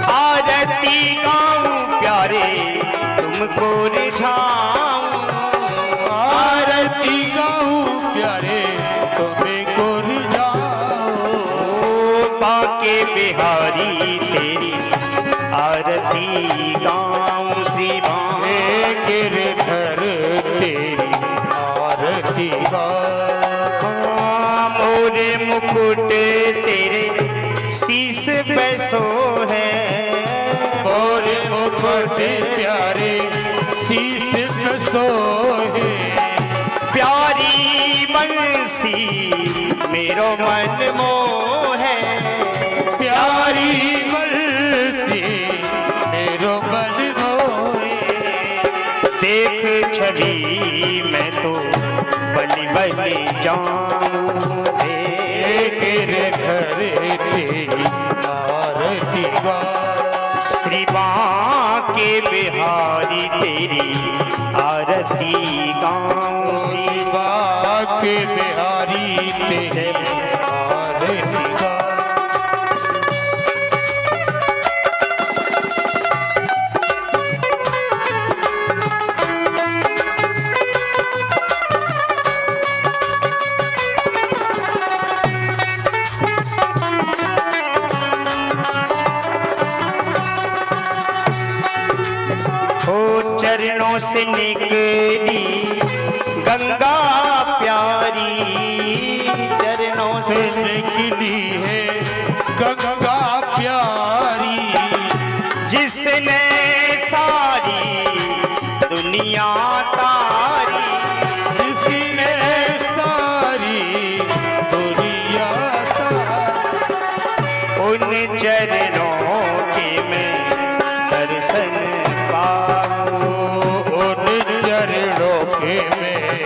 आरती गाऊं प्यारे तुमको रिझाऊं। आरती गाऊं प्यारे तुमको रिझाऊं। बाके बिहारी तेरी आरती गाऊं श्री गिरधर तेरी आरती गाऊं। मोरे मुकुट तेरे शीस पे सो है। मोरे मुकुट प्यारे शीस पे सोहे। प्यारी बंसी मेरो मन मोह है। प्यारी बंसी मेरो मन मोहे। देख छवि मैं तो बलि बलि जाऊं। गिरधर तेरी आरती गाऊं। श्री बांके बिहारी तेरी आरती गाऊं। श्री बाके बिहारी तेरी आरती गाऊं। चरणों से निकली गंगा प्यारी। चरणों से निकली है गंगा प्यारी। जिसने सारी दुनिया तारी। जिसने सारी दुनिया तारी। उन चरणों के मैं दर्शन पाऊं। उन चरणों के मैं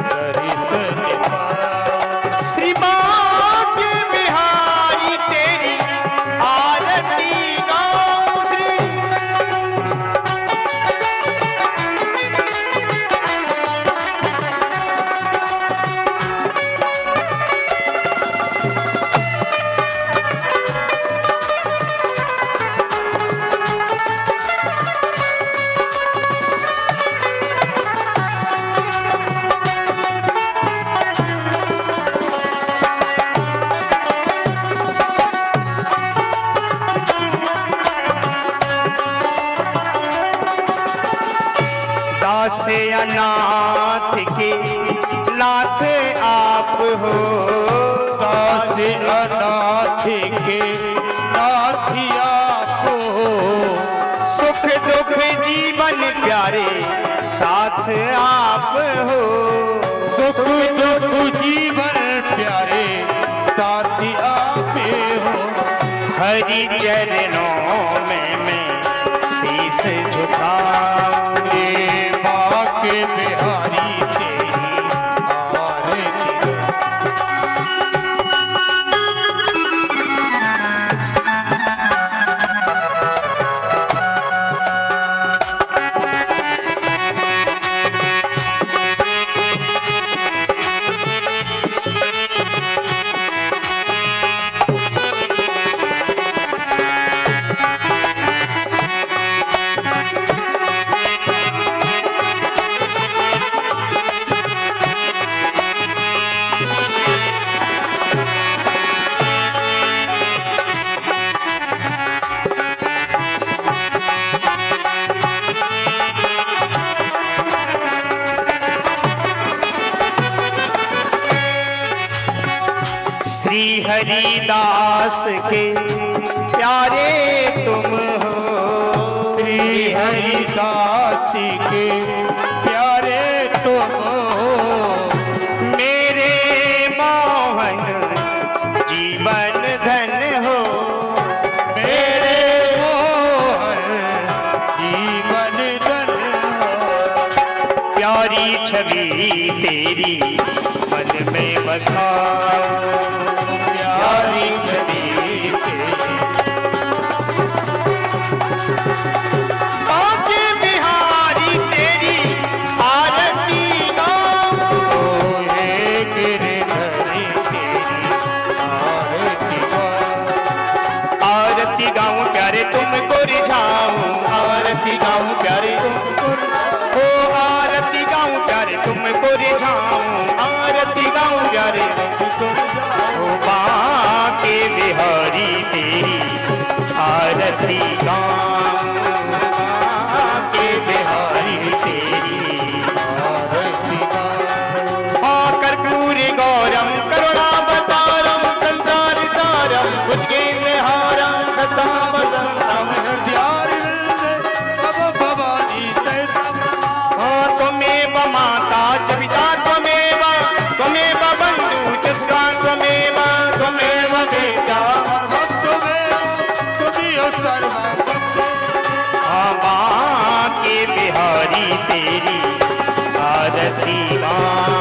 दर्शन पाऊं। श्री बांके बिहारी तेरी आरती गाऊं। श्री दास अनाथ के नाथ आप हो। दास अनाथ के नाथ आप हो। सुख दुख जीवन प्यारे साथ आप हो। सुख दुख जीवन प्यारे साथी आप हो। हरि चरणों में मैं शीस झुकाऊं। बाके बिहारी तेरी आरती श्री हरिदास के प्यारे तुम हो। श्री हरिदास के प्यारे तुम हो। मेरे मोहन जीवन धन हो। मेरे मोहन जीवन धन हो। प्यारी छवि तेरी मन में बसा। प्यारी छवि तेरी गाऊं के बिहारी तेरी आरती गाऊं। कर्पूरी गौरम करुणावतारम संसार सारम भुजगे विहारम सदा वसंतम तब भवानी त्वमेव माता च पिता त्वमेव त्वमेव बन्धु च सखा त्वमेव त्वमेव वेदा बांके बिहारी तेरी आरती गाऊं।